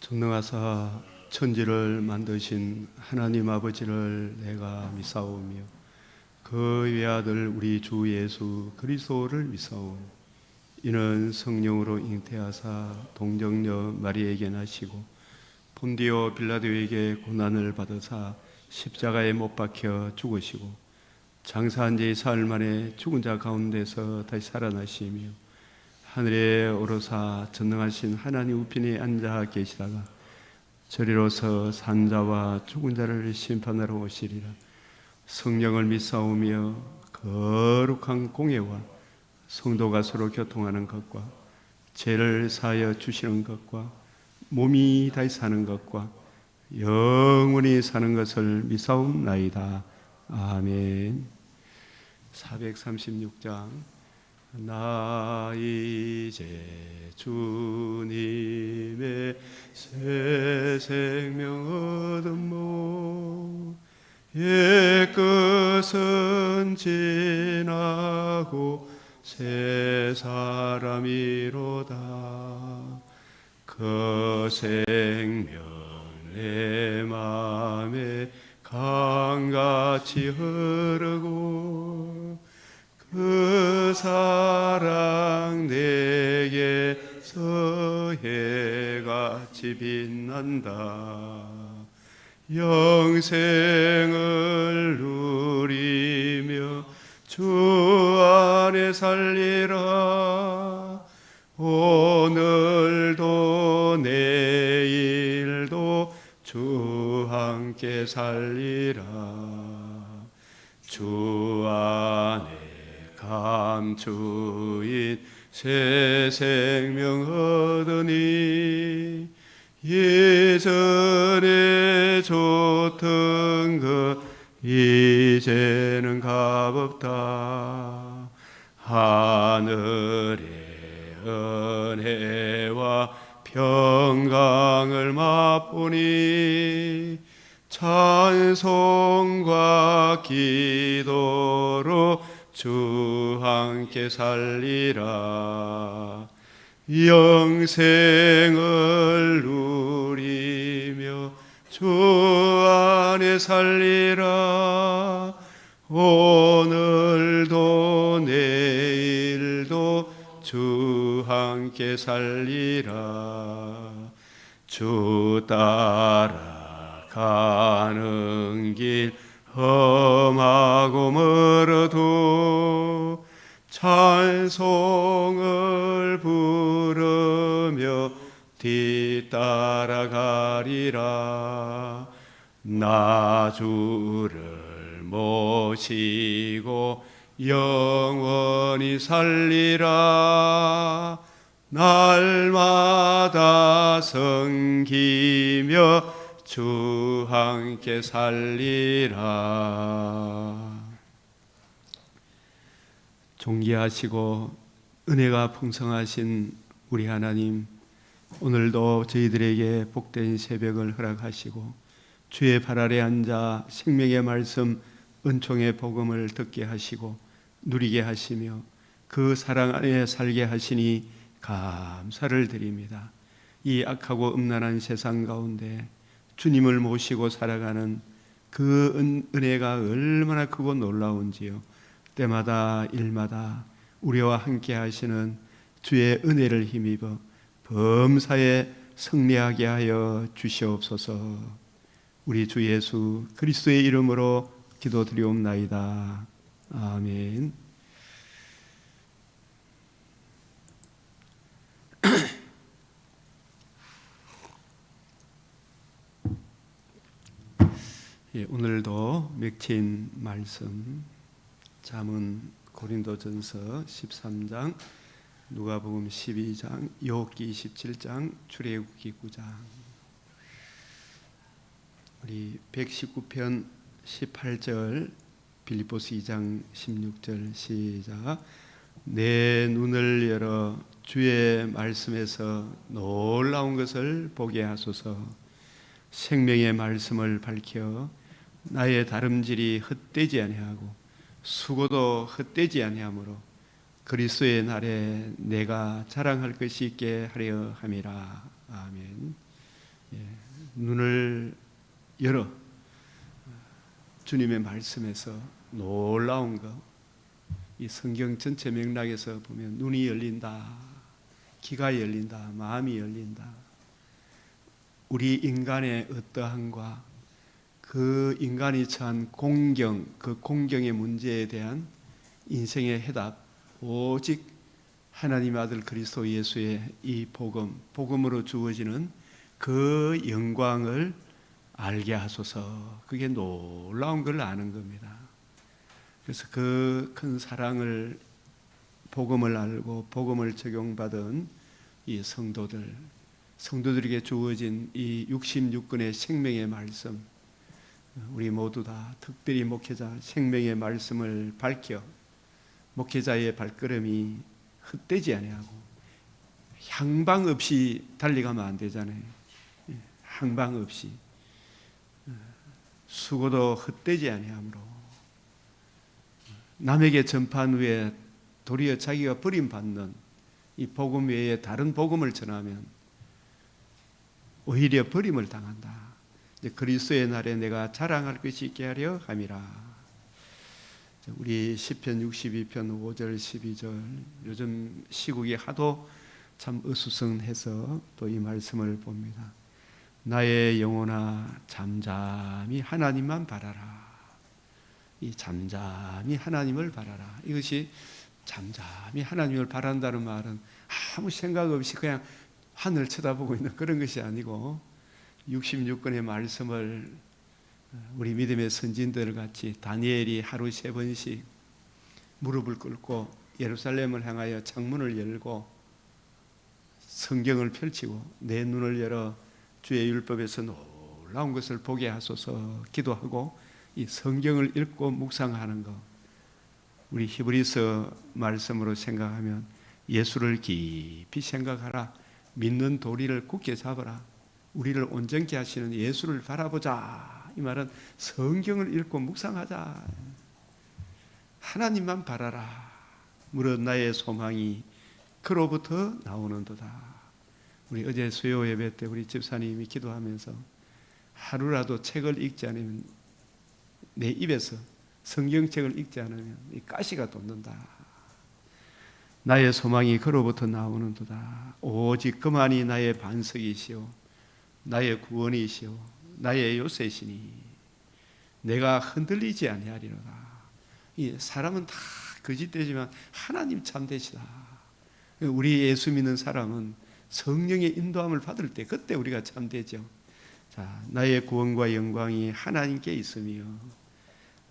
전능하사 천지를 만드신 하나님 아버지를 내가 믿사오며 그 외아들 우리 주 예수 그리스도를 믿사오니 이는 성령으로 잉태하사 동정녀 마리에게 나시고 본디오 빌라도에게 고난을 받으사 십자가에 못 박혀 죽으시고 장사한 지 사흘 만에 죽은 자 가운데서 다시 살아나시며 하늘에 오르사 전능하신 하나님 우편에 앉아 계시다가 저리로서 산자와 죽은 자를 심판하러 오시리라. 성령을 믿사오며 거룩한 공예와 성도가 서로 교통하는 것과 죄를 사하여 주시는 것과 몸이 다시 사는 것과 영원히 사는 것을 믿사옵나이다. 아멘. 436장. 나 이제 주님의 새 생명 얻음모 옛것은 지나고 새 사람이로다. 그 생명 내 맘에 강같이 흐르고 그 사랑 내게서 해같이 빛난다. 영생을 누리며 주 안에 살리라. 오늘도 내일도 주 함께 살리라. 주 안에 감추인 새 생명 얻으니 예전에 좋던 것 이제는 값없다. 하늘의 은혜와 평강을 맛보니 찬송과 기도로 주 함께 살리라. 영생을 누리며 주 안에 살리라. 오늘도 내일도 주 함께 살리라. 주 따라가는 길 험하고 멀어도 찬송을 부르며 뒤따라가리라. 나 주를 모시고 영원히 살리라. 날마다 섬기며 주 함께 살리라. 존귀하시고 은혜가 풍성하신 우리 하나님, 오늘도 저희들에게 복된 새벽을 허락하시고 주의 발 아래 앉아 생명의 말씀 은총의 복음을 듣게 하시고 누리게 하시며 그 사랑 안에 살게 하시니 감사를 드립니다. 이 악하고 음란한 세상 가운데 주님을 모시고 살아가는 그 은혜가 얼마나 크고 놀라운지요. 때마다 일마다 우리와 함께 하시는 주의 은혜를 힘입어 범사에 승리하게 하여 주시옵소서. 우리 주 예수 그리스도의 이름으로 기도드리옵나이다. 아멘. 예, 오늘도 맺힌 말씀 잠언 고린도전서 13장, 누가복음 12장, 욥기 27장, 출애굽기 9장. 우리 119편 18절, 빌립보서 2장 16절 시작. 내 눈을 열어 주의 말씀에서 놀라운 것을 보게 하소서. 생명의 말씀을 밝혀 나의 다름질이 헛되지 아니하고 수고도 헛되지 아니하므로 그리스도의 날에 내가 자랑할 것이 있게 하려 함이라. 아멘. 눈을 열어 주님의 말씀에서 놀라운 거, 이 성경 전체 맥락에서 보면 눈이 열린다, 귀가 열린다, 마음이 열린다. 우리 인간의 어떠함과 그 인간이 처한 공경, 그 공경의 문제에 대한 인생의 해답, 오직 하나님의 아들 그리스도 예수의 이 복음으로 주어지는 그 영광을 알게 하소서. 그게 놀라운 걸 아는 겁니다. 그래서 그 큰 사랑을, 복음을 알고 복음을 적용받은 이 성도들에게 주어진 이 66권의 생명의 말씀, 우리 모두 다 특별히 목회자 생명의 말씀을 밝혀 목회자의 발걸음이 헛되지 아니하고 향방 없이 달려가면 안 되잖아요. 향방 없이 수고도 헛되지 아니하므로 남에게 전파한 후에 도리어 자기가 버림받는 이 복음 외에 다른 복음을 전하면 오히려 버림을 당한다. 그리스도의 날에 내가 자랑할 것이 있게 하려 함이라. 우리 시편 62편 5절 12절, 요즘 시국이 하도 참 어수선해서 또 이 말씀을 봅니다. 나의 영혼아 잠잠히 하나님만 바라라. 이 잠잠히 하나님을 바라라. 이것이 잠잠히 하나님을 바란다는 말은 아무 생각 없이 그냥 하늘 쳐다보고 있는 그런 것이 아니고 66권의 말씀을 우리 믿음의 선진들 같이 다니엘이 하루 3번씩 무릎을 꿇고 예루살렘을 향하여 창문을 열고 성경을 펼치고 내 눈을 열어 주의 율법에서 놀라운 것을 보게 하소서 기도하고 이 성경을 읽고 묵상하는 것, 우리 히브리서 말씀으로 생각하면 예수를 깊이 생각하라. 믿는 도리를 굳게 잡아라. 우리를 온전케 하시는 예수를 바라보자. 이 말은 성경을 읽고 묵상하자. 하나님만 바라라. 무릇 나의 소망이 그로부터 나오는도다. 우리 어제 수요 예배 때 우리 집사님이 기도하면서 하루라도 책을 읽지 않으면, 내 입에서 성경책을 읽지 않으면 이 가시가 돋는다. 나의 소망이 그로부터 나오는도다. 오직 그만이 나의 반석이시오 나의 구원이시오 나의 요새시니 내가 흔들리지 아니하리로다. 이 사람은 다 거짓되지만 하나님 참되시다. 우리 예수 믿는 사람은 성령의 인도함을 받을 때 그때 우리가 참되죠. 자, 나의 구원과 영광이 하나님께 있으며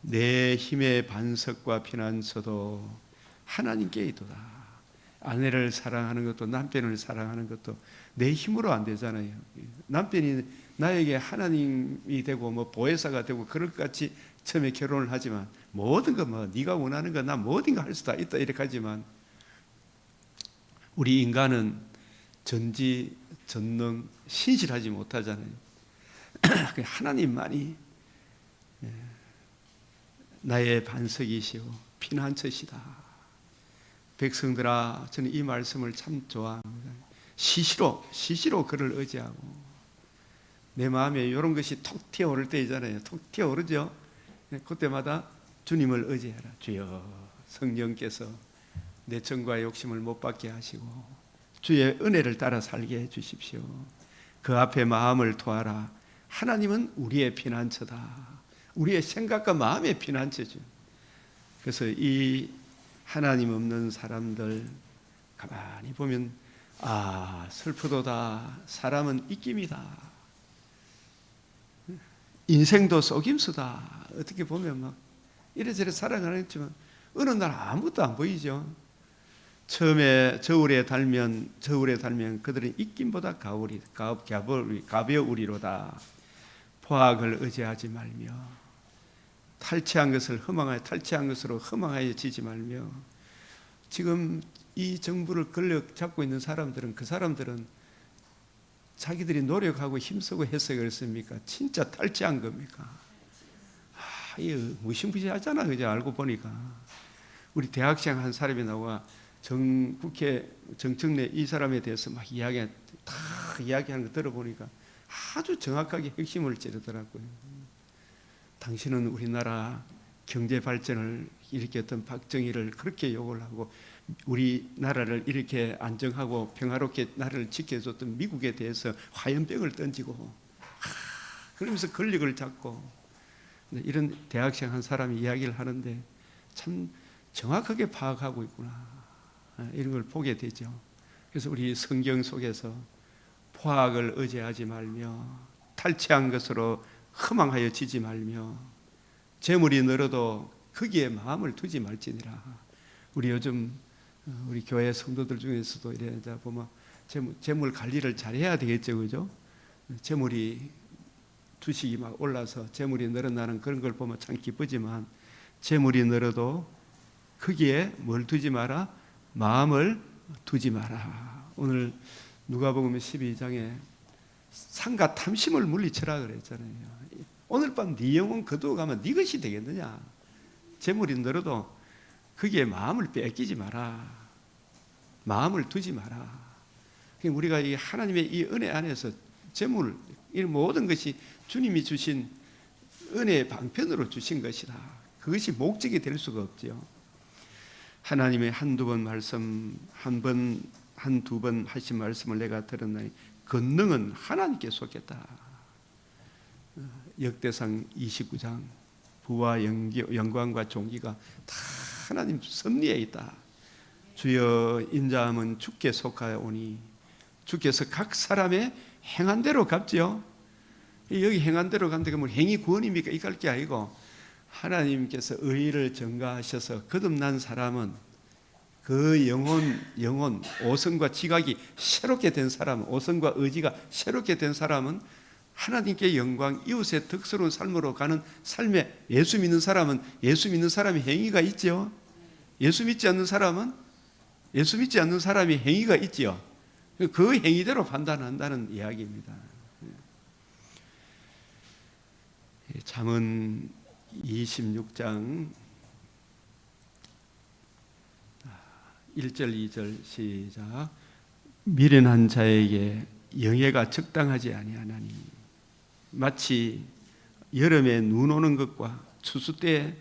내 힘의 반석과 피난처도 하나님께 있도다. 아내를 사랑하는 것도 남편을 사랑하는 것도 내 힘으로 안 되잖아요. 남편이 나에게 하나님이 되고 뭐 보혜사가 되고 그럴 것 같이 처음에 결혼을 하지만 모든 거 뭐 네가 원하는 거 나 모든 거 할 수 다 있다 이렇게 하지만 우리 인간은 전지 전능 신실하지 못하잖아요. 하나님만이 나의 반석이시오 피난처시다. 백성들아, 저는 이 말씀을 참 좋아합니다. 시시로 그를 의지하고 내 마음에 이런 것이 톡 튀어오를 때이잖아요. 톡 튀어오르죠. 그때마다 주님을 의지해라. 주여, 성령께서 내 정과 욕심을 못 받게 하시고 주의 은혜를 따라 살게 해 주십시오. 그 앞에 마음을 토하라. 하나님은 우리의 피난처다. 우리의 생각과 마음의 피난처죠. 그래서 이 하나님 없는 사람들 가만히 보면 슬프도다. 사람은 입김이다. 인생도 속임수다. 어떻게 보면 막 이래저래 살아가는 했지만 어느 날 아무것도 안 보이죠. 처음에 저울에 달면 그들은 입김보다 가벼우리로다. 포악을 의지하지 말며 탈취한 것으로 허망하여 지지 말며. 지금 이 정부를 권력 잡고 있는 사람들은 그 사람들은 자기들이 노력하고 힘쓰고 해서 그렇습니까? 진짜 탈취한 겁니까? 이거 무시무시하잖아. 그죠? 알고 보니까 우리 대학생 한 사람이 나와 국회 정청래 이 사람에 대해서 막 이야기하는 거 들어보니까 아주 정확하게 핵심을 찌르더라고요. 당신은 우리나라 경제 발전을 일으켰던 박정희를 그렇게 욕을 하고 우리나라를 이렇게 안정하고 평화롭게 나라를 지켜줬던 미국에 대해서 화염병을 던지고 그러면서 권력을 잡고 이런 대학생 한 사람이 이야기를 하는데 참 정확하게 파악하고 있구나 이런 걸 보게 되죠. 그래서 우리 성경 속에서 포악을 의지하지 말며 탈취한 것으로 허망하여 지지 말며 재물이 늘어도 거기에 마음을 두지 말지니라. 우리 요즘 우리 교회 성도들 중에서도 이래 보면 재물 관리를 잘해야 되겠죠, 그죠? 재물이 주식이 막 올라서 재물이 늘어나는 그런 걸 보면 참 기쁘지만 재물이 늘어도 거기에 뭘 두지 마라? 마음을 두지 마라. 오늘 누가복음 12장에 상과 탐심을 물리쳐라 그랬잖아요. 오늘 밤 네 영혼 거두어 가면 네 것이 되겠느냐? 재물이 늘어도 거기에 마음을 뺏기지 마라. 마음을 두지 마라. 우리가 이 하나님의 이 은혜 안에서 재물, 이 모든 것이 주님이 주신 은혜의 방편으로 주신 것이다. 그것이 목적이 될 수가 없죠. 하나님의 한두 번 말씀, 한두 번 하신 말씀을 내가 들었나니 권능은 하나님께 속했다. 역대상 29장 부와 영광과 존귀가 다 하나님 섭리에 있다. 주여 인자함은 주께 속하오니 주께서 각 사람의 행한 대로 갚지요. 여기 행한 대로 갚는데 뭐 행위 구원입니까? 이거 할 게 아니고 하나님께서 의를 전가하셔서 거듭난 사람은 그 영혼, 오성과 지각이 새롭게 된 사람, 오성과 의지가 새롭게 된 사람은 하나님께 영광, 이웃의 덕스러운 삶으로 가는 삶에 예수 믿는 사람은 예수 믿는 사람의 행위가 있죠. 예수 믿지 않는 사람은 예수 믿지 않는 사람의 행위가 있죠. 그 행위대로 판단한다는 이야기입니다. 잠언 26장 1절 2절 시작. 미련한 자에게 영예가 적당하지 아니하나니 마치 여름에 눈 오는 것과 추수 때에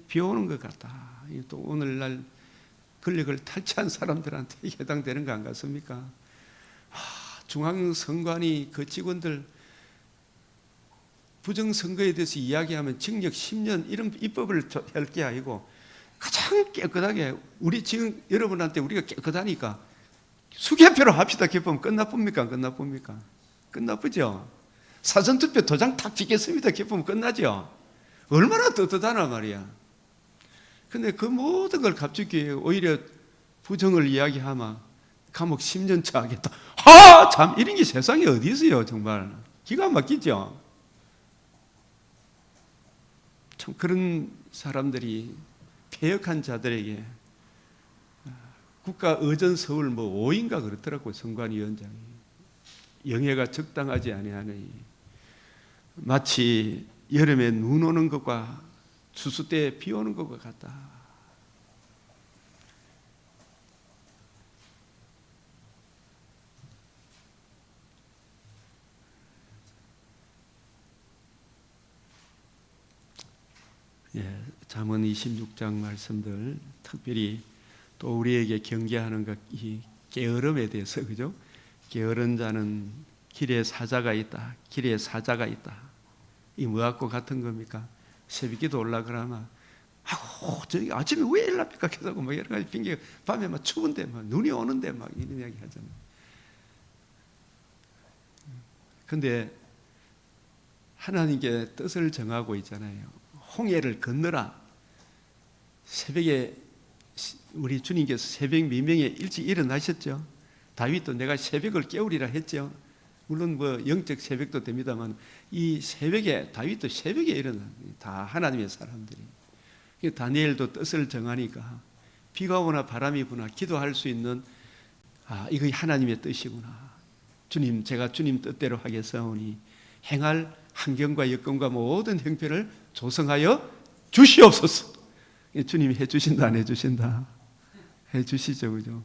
비 오는 것 같다. 또 오늘날 권력을 탈취한 사람들한테 해당되는 거 안 같습니까? 중앙선관위 그 직원들 부정선거에 대해서 이야기하면 징역 10년 이런 입법을 할 게 아니고 가장 깨끗하게 우리 지금 여러분한테 우리가 깨끗하니까 수개표로 합시다. 개표면 끝나쁩니까? 안 끝나쁩니까? 끝나쁘죠? 사전투표 도장 탁 찍겠습니다. 개표면 끝나죠? 얼마나 떳떳하나 말이야. 근데 그 모든 걸 갑자기 오히려 부정을 이야기하면 감옥 10년 차 하겠다. 참 이런 게 세상에 어디 있어요. 정말 기가 막히죠. 참 그런 사람들이 폐역한 자들에게 국가 의전 서울 5인가 그렇더라고요. 선관위원장이 영예가 적당하지 아니하니 마치 여름에 눈 오는 것과 추수 때에 비 오는 것과 같다. 잠언 26장 말씀들 특별히 또 우리에게 경계하는 것 이 게으름에 대해서 그죠? 게으른 자는 길에 사자가 있다. 길에 사자가 있다. 이 뭐하고 같은 겁니까? 새벽에도 올라가라면 저기 아침에 왜 일납니까? 계속 막 여러 가지 핑계 밤에 막 추운데 막 눈이 오는데 막 이런 이야기 하잖아요. 근데 하나님께 뜻을 정하고 있잖아요. 홍해를 건너라. 새벽에 우리 주님께서 새벽 미명에 일찍 일어나셨죠. 다윗도 내가 새벽을 깨우리라 했죠. 물론 영적 새벽도 됩니다만 이 새벽에 다윗도 새벽에 일어나. 다 하나님의 사람들이. 다니엘도 뜻을 정하니까 비가 오나 바람이 부나 기도할 수 있는 이거 하나님의 뜻이구나. 주님 제가 주님 뜻대로 하겠사오니 행할 환경과 여건과 모든 형편을 조성하여 주시옵소서. 주님이 해주신다 안 해주신다? 해주시죠, 그죠?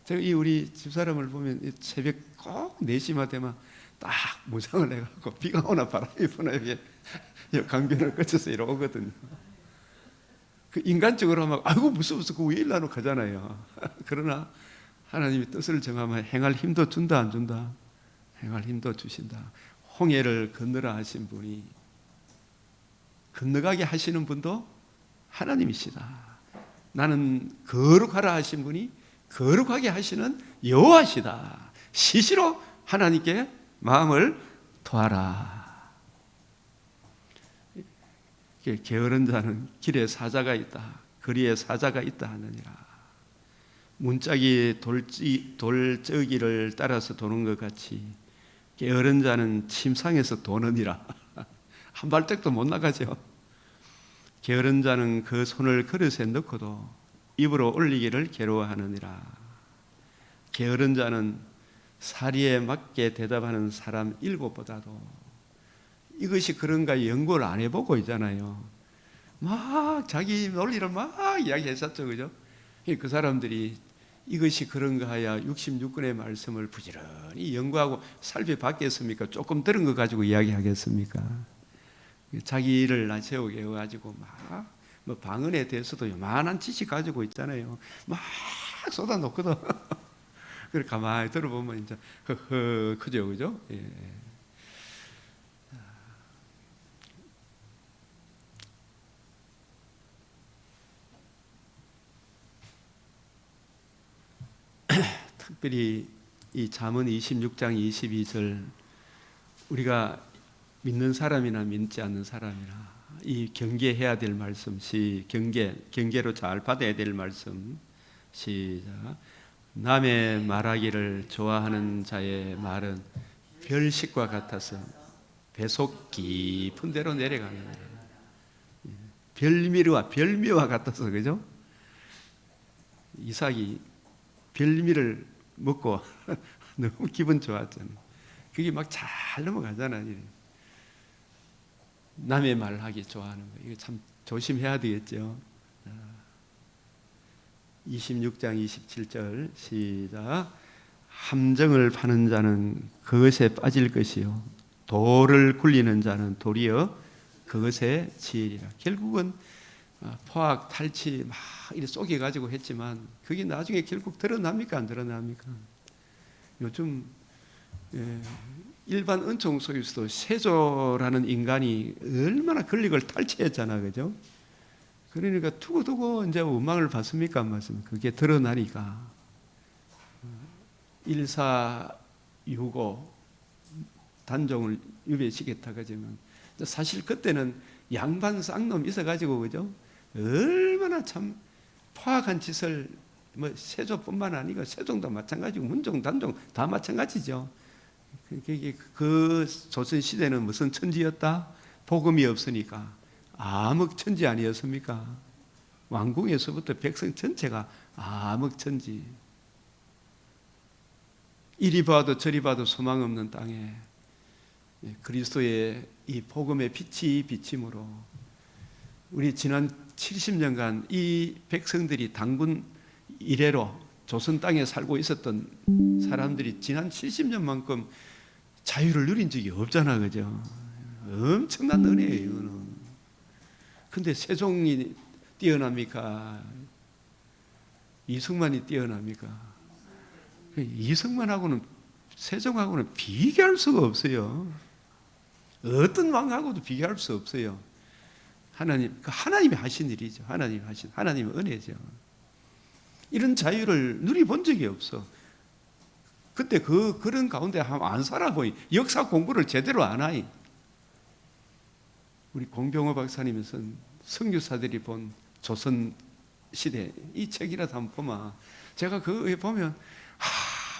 제가 이 우리 집사람을 보면 새벽 꼭 4시만 되면 딱 무장을 해갖고 비가 오나 바람이 부나 이게 강변을 거쳐서 이러거든요. 그 인간적으로 하면 아이고 무서워서 그 왜 일나노 가잖아요. 그러나 하나님이 뜻을 정하면 행할 힘도 준다 안 준다? 행할 힘도 주신다. 홍해를 건너라 하신 분이 건너가게 하시는 분도 하나님이시다. 나는 거룩하라 하신 분이 거룩하게 하시는 여호와시다. 시시로 하나님께 마음을 토하라. 게으른 자는 길에 사자가 있다, 거리에 사자가 있다 하느니라. 문짝이 돌저기를 따라서 도는 것 같이 게으른 자는 침상에서 도느니라. 한 발짝도 못 나가죠. 게으른 자는 그 손을 그릇에 넣고도 입으로 올리기를 괴로워하느니라. 게으른 자는 사리에 맞게 대답하는 사람 7보다도 이것이 그런가 연구를 안 해보고 있잖아요. 막 자기 논리를 막 이야기했었죠, 그죠? 그 사람들이 이것이 그런가 하야 66권의 말씀을 부지런히 연구하고 살펴봤겠습니까? 조금 들은 거 가지고 이야기하겠습니까? 자기를 나세우게 해가지고 뭐 방언에 대해서도 요만한 지식 가지고 있잖아요. 막 쏟아놓거든. 그걸 가만히 들어보면 이제 크죠, 그죠? 예. 특별히 이 잠언 26장 22절 우리가 믿는 사람이나 믿지 않는 사람이나 이 경계해야 될 말씀, 경계로 잘 받아야 될 말씀. 시작. 남의 말하기를 좋아하는 자의 말은 별식과 같아서 배속 깊은 데로 내려가는 별미와 같아서, 그죠? 이삭이 별미를 먹고 너무 기분 좋았잖아요. 그게 막 잘 넘어가잖아요. 남의 말하기 좋아하는 거 이거 참 조심해야 되겠죠. 26장 27절 시작. 함정을 파는 자는 그것에 빠질 것이요 돌을 굴리는 자는 도리어 그것에 지으리라. 결국은 포악 탈취 막 이렇게 쏘개가지고 했지만 그게 나중에 결국 드러납니까 안 드러납니까? 요즘 일반 은총 속에서도 세조라는 인간이 얼마나 권력을 탈취했잖아, 그죠? 그러니까 두고두고 이제 원망을 받습니까 안 받습니까? 그게 드러나니까 1465 단종을 유배시켰다 그러면 사실 그때는 양반 쌍놈 있어가지고, 그죠? 얼마나 참 포악한 짓을 뭐 세조뿐만 아니고 세종도 마찬가지고 문종, 단종 다 마찬가지죠. 그 조선 시대는 무슨 천지였다? 복음이 없으니까 암흑천지 아니었습니까? 왕궁에서부터 백성 전체가 암흑천지. 이리 봐도 저리 봐도 소망 없는 땅에 그리스도의 이 복음의 빛이 비침으로 우리 지난 70년간 이 백성들이 당군 이래로 조선 땅에 살고 있었던 사람들이 지난 70년만큼 자유를 누린 적이 없잖아, 그죠? 엄청난 은혜예요, 이거는. 근데 세종이 뛰어납니까? 이승만이 뛰어납니까? 이승만하고는 세종하고는 비교할 수가 없어요. 어떤 왕하고도 비교할 수 없어요. 하나님이 하신 일이죠. 하나님의 은혜죠. 이런 자유를 누려본 적이 없어. 그때 그런 가운데 안 살아보니 역사 공부를 제대로 안 하니. 우리 공병호 박사님은 선교사들이 본 조선 시대 이 책이라도 한번 보면 제가 그에 보면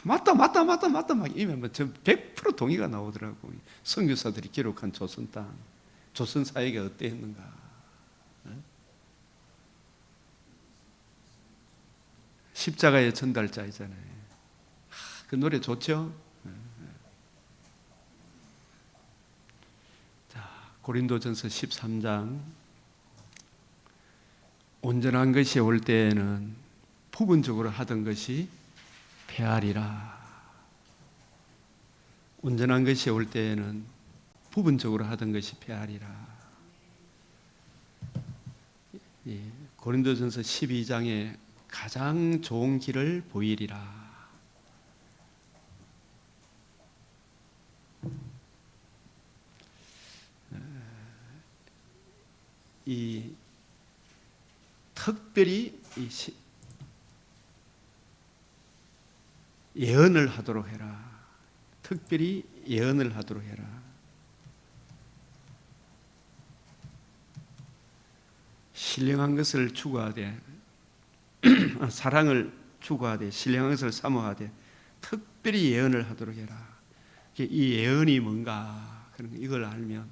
맞다 막 이러면 저 100% 동의가 나오더라고요. 선교사들이 기록한 조선 땅, 조선 사회가 어땠는가. 십자가의 전달자이잖아요. 그 노래 좋죠? 자, 고린도전서 13장. 온전한 것이 올 때에는 부분적으로 하던 것이 폐하리라. 온전한 것이 올 때에는 부분적으로 하던 것이 패하리라. 예, 고린도전서 12장에 가장 좋은 길을 보이리라. 이 특별히 예언을 하도록 해라. 특별히 예언을 하도록 해라. 신령한 것을 추구하되 사랑을 추구하되 신령한 것을 사모하되 특별히 예언을 하도록 해라. 이 예언이 뭔가 이걸 알면,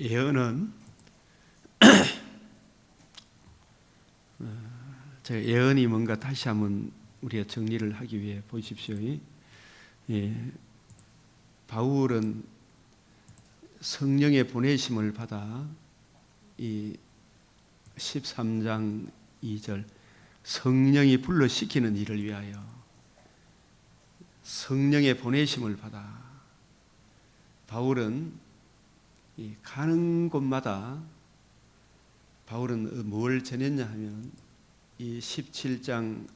예언은 제가 예언이 뭔가 다시 한번 우리가 정리를 하기 위해 보십시오. 예, 바울은 성령의 보내심을 받아 이 13장 2절 성령이 불러시키는 일을 위하여 성령의 보내심을 받아 바울은 가는 곳마다 바울은 뭘 전했냐 하면 이 17장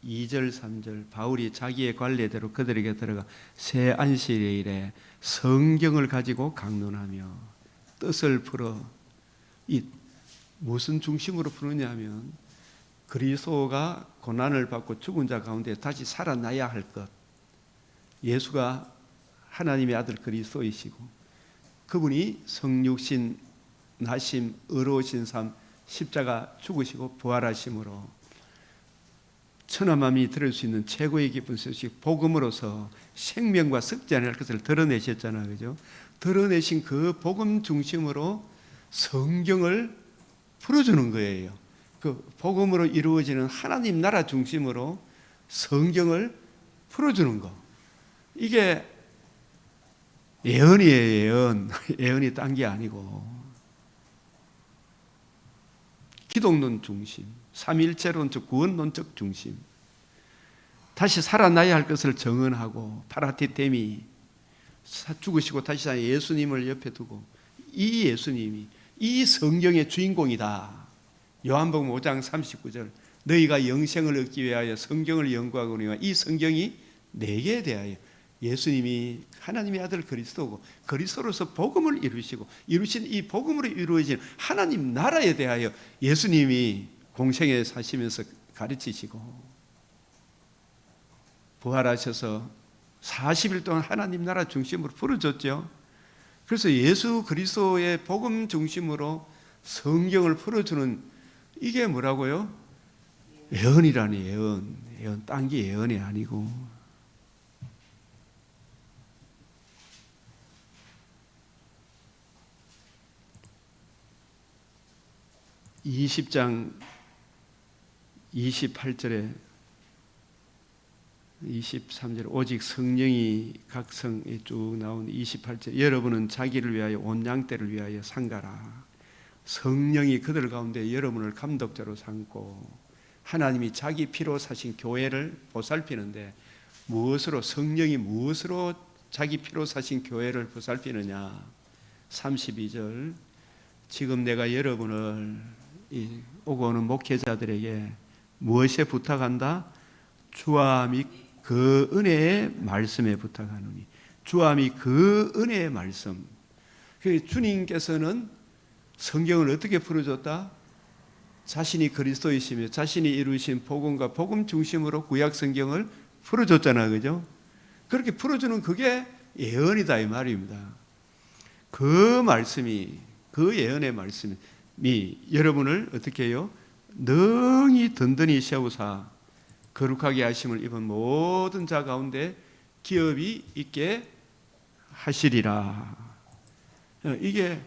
2절 3절 바울이 자기의 관례대로 그들에게 들어가 새 안식일에 성경을 가지고 강론하며 뜻을 풀어 이 무슨 중심으로 푸느냐 하면 그리스도가 고난을 받고 죽은 자 가운데 다시 살아나야 할 것, 예수가 하나님의 아들 그리스도이시고 그분이 성육신, 나심, 의로우신 삶, 십자가 죽으시고 부활하심으로 천하만민이 들을 수 있는 최고의 기쁜 소식 복음으로서 생명과 썩지 않을 것을 드러내셨잖아요. 그죠? 드러내신 그 복음 중심으로 성경을 풀어주는 거예요. 그 복음으로 이루어지는 하나님 나라 중심으로 성경을 풀어주는 거. 이게 예언이에요. 예언. 예언이 딴 게 아니고 기독론 중심, 삼위일체론적 구원론적 중심, 다시 살아나야 할 것을 정언하고 파라티데미 죽으시고 다시 산 예수님을 옆에 두고 이 예수님이 이 성경의 주인공이다. 요한복음 5장 39절 너희가 영생을 얻기 위하여 성경을 연구하거니와 이 성경이 내게 대하여 예수님이 하나님의 아들 그리스도고 그리스도로서 복음을 이루시고 이루신 이 복음으로 이루어진 하나님 나라에 대하여 예수님이 공생에 사시면서 가르치시고 부활하셔서 40일 동안 하나님 나라 중심으로 풀어줬죠. 그래서 예수 그리스도의 복음 중심으로 성경을 풀어주는 이게 뭐라고요? 예언이라니. 예언. 예언 딴 게 예언이 아니고 20장 28절에 23절 오직 성령이 각성에 쭉 나온 28절 여러분은 자기를 위하여 온 양떼를 위하여 상가라. 성령이 그들 가운데 여러분을 감독자로 삼고 하나님이 자기 피로 사신 교회를 보살피는데 무엇으로 성령이 무엇으로 자기 피로 사신 교회를 보살피느냐. 32절 지금 내가 여러분을 오고 오는 목회자들에게 무엇에 부탁한다? 주와 및 그 은혜의 말씀에 부탁하노니 주와 및 그 은혜의 말씀. 주님께서는 성경을 어떻게 풀어줬다? 자신이 그리스도이시며 자신이 이루신 복음과 복음 중심으로 구약 성경을 풀어줬잖아요. 그죠? 그렇게 풀어주는 그게 예언이다 이 말입니다. 그 말씀이 그 예언의 말씀이 여러분을 어떻게 해요? 능히 든든히 세우사 거룩하게 하심을 입은 모든 자 가운데 기업이 있게 하시리라. 이게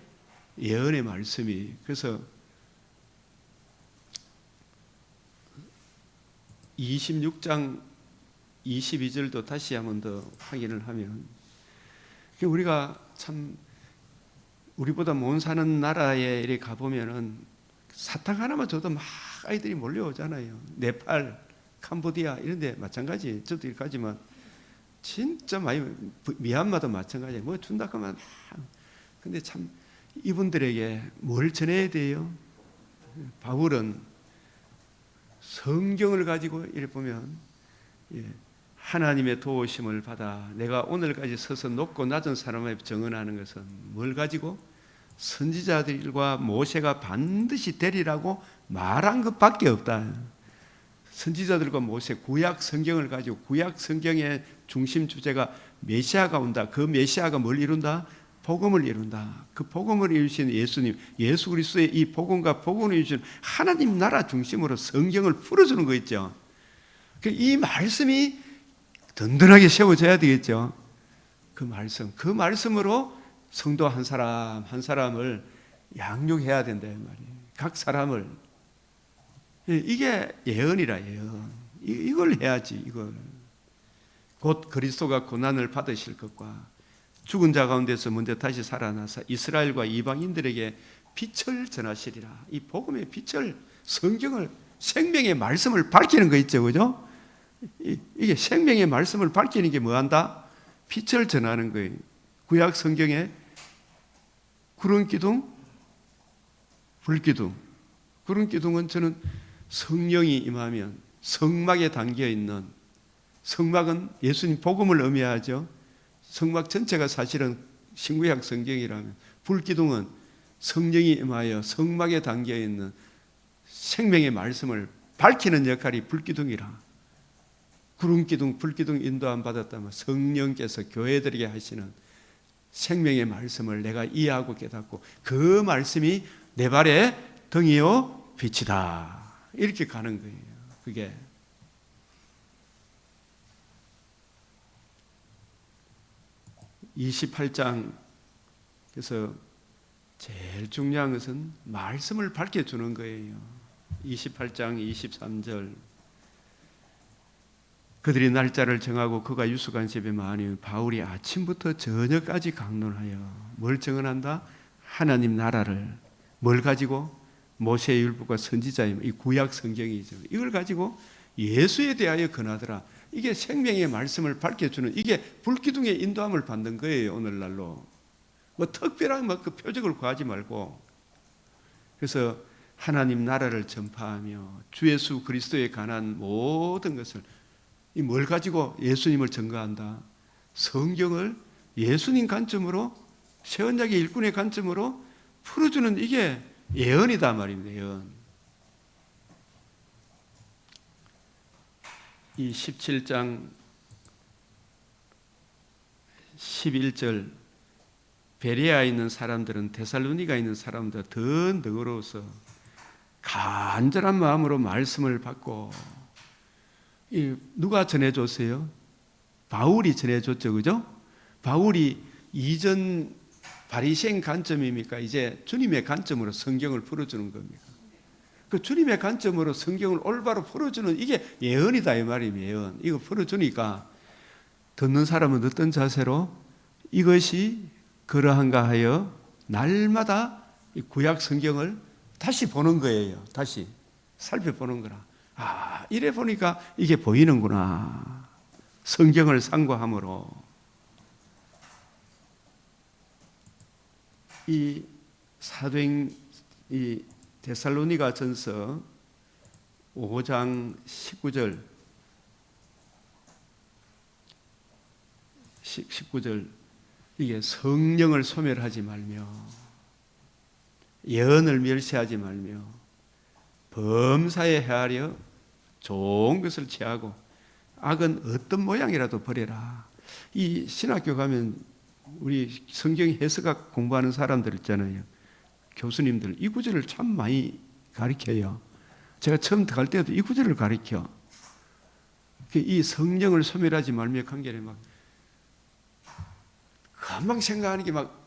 예언의 말씀이. 그래서 26장 22절도 다시 한 번 더 확인을 하면 우리가 참 우리보다 못 사는 나라에 이렇게 가보면은 사탕 하나만 줘도 막 아이들이 몰려오잖아요. 네팔, 캄보디아 이런 데 마찬가지. 저도 이렇게 가지만 진짜 많이, 미얀마도 마찬가지예요. 뭐 준다 하면. 근데 참 이분들에게 뭘 전해야 돼요? 바울은 성경을 가지고 이렇게 보면, 하나님의 도우심을 받아 내가 오늘까지 서서 높고 낮은 사람을 정언하는 것은 뭘 가지고? 선지자들과 모세가 반드시 되리라고 말한 것밖에 없다. 선지자들과 모세, 구약 성경을 가지고, 구약 성경의 중심 주제가 메시아가 온다. 그 메시아가 뭘 이룬다? 복음을 이룬다. 그 복음을 이루신 예수님, 예수 그리스도의 이 복음과 복음을 이루신 하나님 나라 중심으로 성경을 풀어주는 거 있죠. 이 말씀이 든든하게 세워져야 되겠죠. 그 말씀으로 성도 한 사람 한 사람을 양육해야 된다 말이에요. 각 사람을. 이게 예언이라. 예언. 이걸 해야지. 이걸. 곧 그리스도가 고난을 받으실 것과 죽은 자 가운데서 먼저 다시 살아나서 이스라엘과 이방인들에게 빛을 전하시리라. 이 복음의 빛을, 성경을, 생명의 말씀을 밝히는 거 있죠, 그죠? 이게 생명의 말씀을 밝히는 게 뭐한다? 빛을 전하는 거예요. 구약 성경에 구름 기둥, 불 기둥. 구름 기둥은 저는 성령이 임하면 성막에 담겨 있는, 성막은 예수님 복음을 의미하죠. 성막 전체가 사실은 신구약 성경이라면, 불 기둥은 성령이 임하여 성막에 담겨 있는 생명의 말씀을 밝히는 역할이 불 기둥이라. 구름 기둥, 불 기둥 인도함 받았다면 성령께서 교회들에게 하시는 생명의 말씀을 내가 이해하고 깨닫고 그 말씀이 내 발의 등이요 빛이다. 이렇게 가는 거예요. 그게 28장 그래서 제일 중요한 것은 말씀을 밝혀주는 거예요. 28장 23절 그들이 날짜를 정하고 그가 유수간섭에 많이 바울이 아침부터 저녁까지 강론하여 뭘 정언한다? 하나님 나라를. 뭘 가지고? 모세의 율법과 선지자의 이 구약 성경이죠. 이걸 가지고 예수에 대하여 권하더라. 이게 생명의 말씀을 밝혀주는, 이게 불기둥의 인도함을 받는 거예요. 오늘날로 뭐 특별한 그 표적을 구하지 말고. 그래서 하나님 나라를 전파하며 주 예수 그리스도에 관한 모든 것을, 이 뭘 가지고 예수님을 증거한다? 성경을 예수님 관점으로, 새 언약의 일꾼의 관점으로 풀어주는, 이게 예언이다 말입니다. 예언. 이 17장 11절 베레아에 있는 사람들은 데살로니가 있는 사람보다 더 너그러워서 간절한 마음으로 말씀을 받고, 누가 전해줬어요? 바울이 전해줬죠, 그죠? 바울이 이전 바리새인 관점입니까? 이제 주님의 관점으로 성경을 풀어주는 겁니까? 그 주님의 관점으로 성경을 올바로 풀어주는, 이게 예언이다 이 말입니다. 예언. 이거 풀어주니까 듣는 사람은 어떤 자세로 이것이 그러한가 하여 날마다 이 구약 성경을 다시 보는 거예요. 다시 살펴보는 거라. 아, 이래 보니까 이게 보이는구나. 성경을 상고함으로. 이 사도행 이 데살로니가 전서 5장 19절 19절 이게 성령을 소멸하지 말며 예언을 멸시하지 말며 범사에 헤아려 좋은 것을 취하고 악은 어떤 모양이라도 버려라. 이 신학교 가면 우리 성경 해석학 공부하는 사람들 있잖아요. 교수님들 이 구절을 참 많이 가르쳐요. 제가 처음 갈 때도 이 구절을 가르쳐. 이 성령을 소멸하지 말며 관계를 막 금방 생각하는 게 막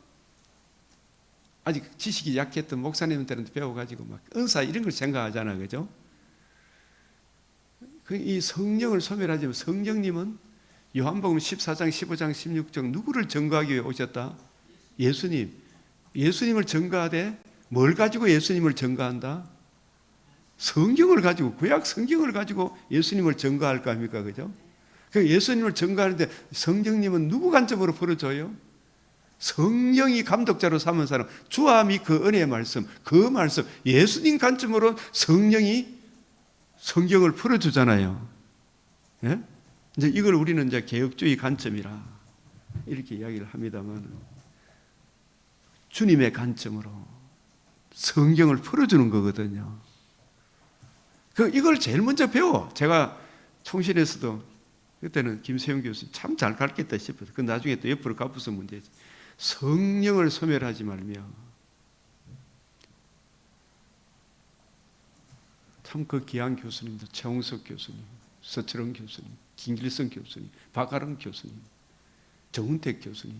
아직 지식이 약했던 목사님들한테 배워가지고 막 은사 이런 걸 생각하잖아, 그죠? 이 성령을 소멸하지 말고, 성령님은 요한복음 14장, 15장, 16장 누구를 증거하기 위해 오셨다? 예수님. 예수님을 증거하되 뭘 가지고 예수님을 증거한다? 성경을 가지고, 구약 성경을 가지고 예수님을 증거할 거 아닙니까? 그죠? 그 예수님을 증거하는데 성령님은 누구 관점으로 풀어줘요? 성령이 감독자로 삼은 사람, 주함이 그 은혜의 말씀, 그 말씀, 예수님 관점으로 성령이 성경을 풀어주잖아요. 예? 이제 이걸 우리는 이제 개혁주의 관점이라 이렇게 이야기를 합니다만, 주님의 관점으로 성경을 풀어주는 거거든요. 이걸 제일 먼저 배워. 제가 총신에서도 그때는 김세용 교수님 참 잘 가르쳤다 싶어요. 그 나중에 또 옆으로 가부서 문제지. 성령을 소멸하지 말며, 참 그 귀한 교수님도 최홍석 교수님, 서철원 교수님, 김길성 교수님, 박아름 교수님, 정은택 교수님,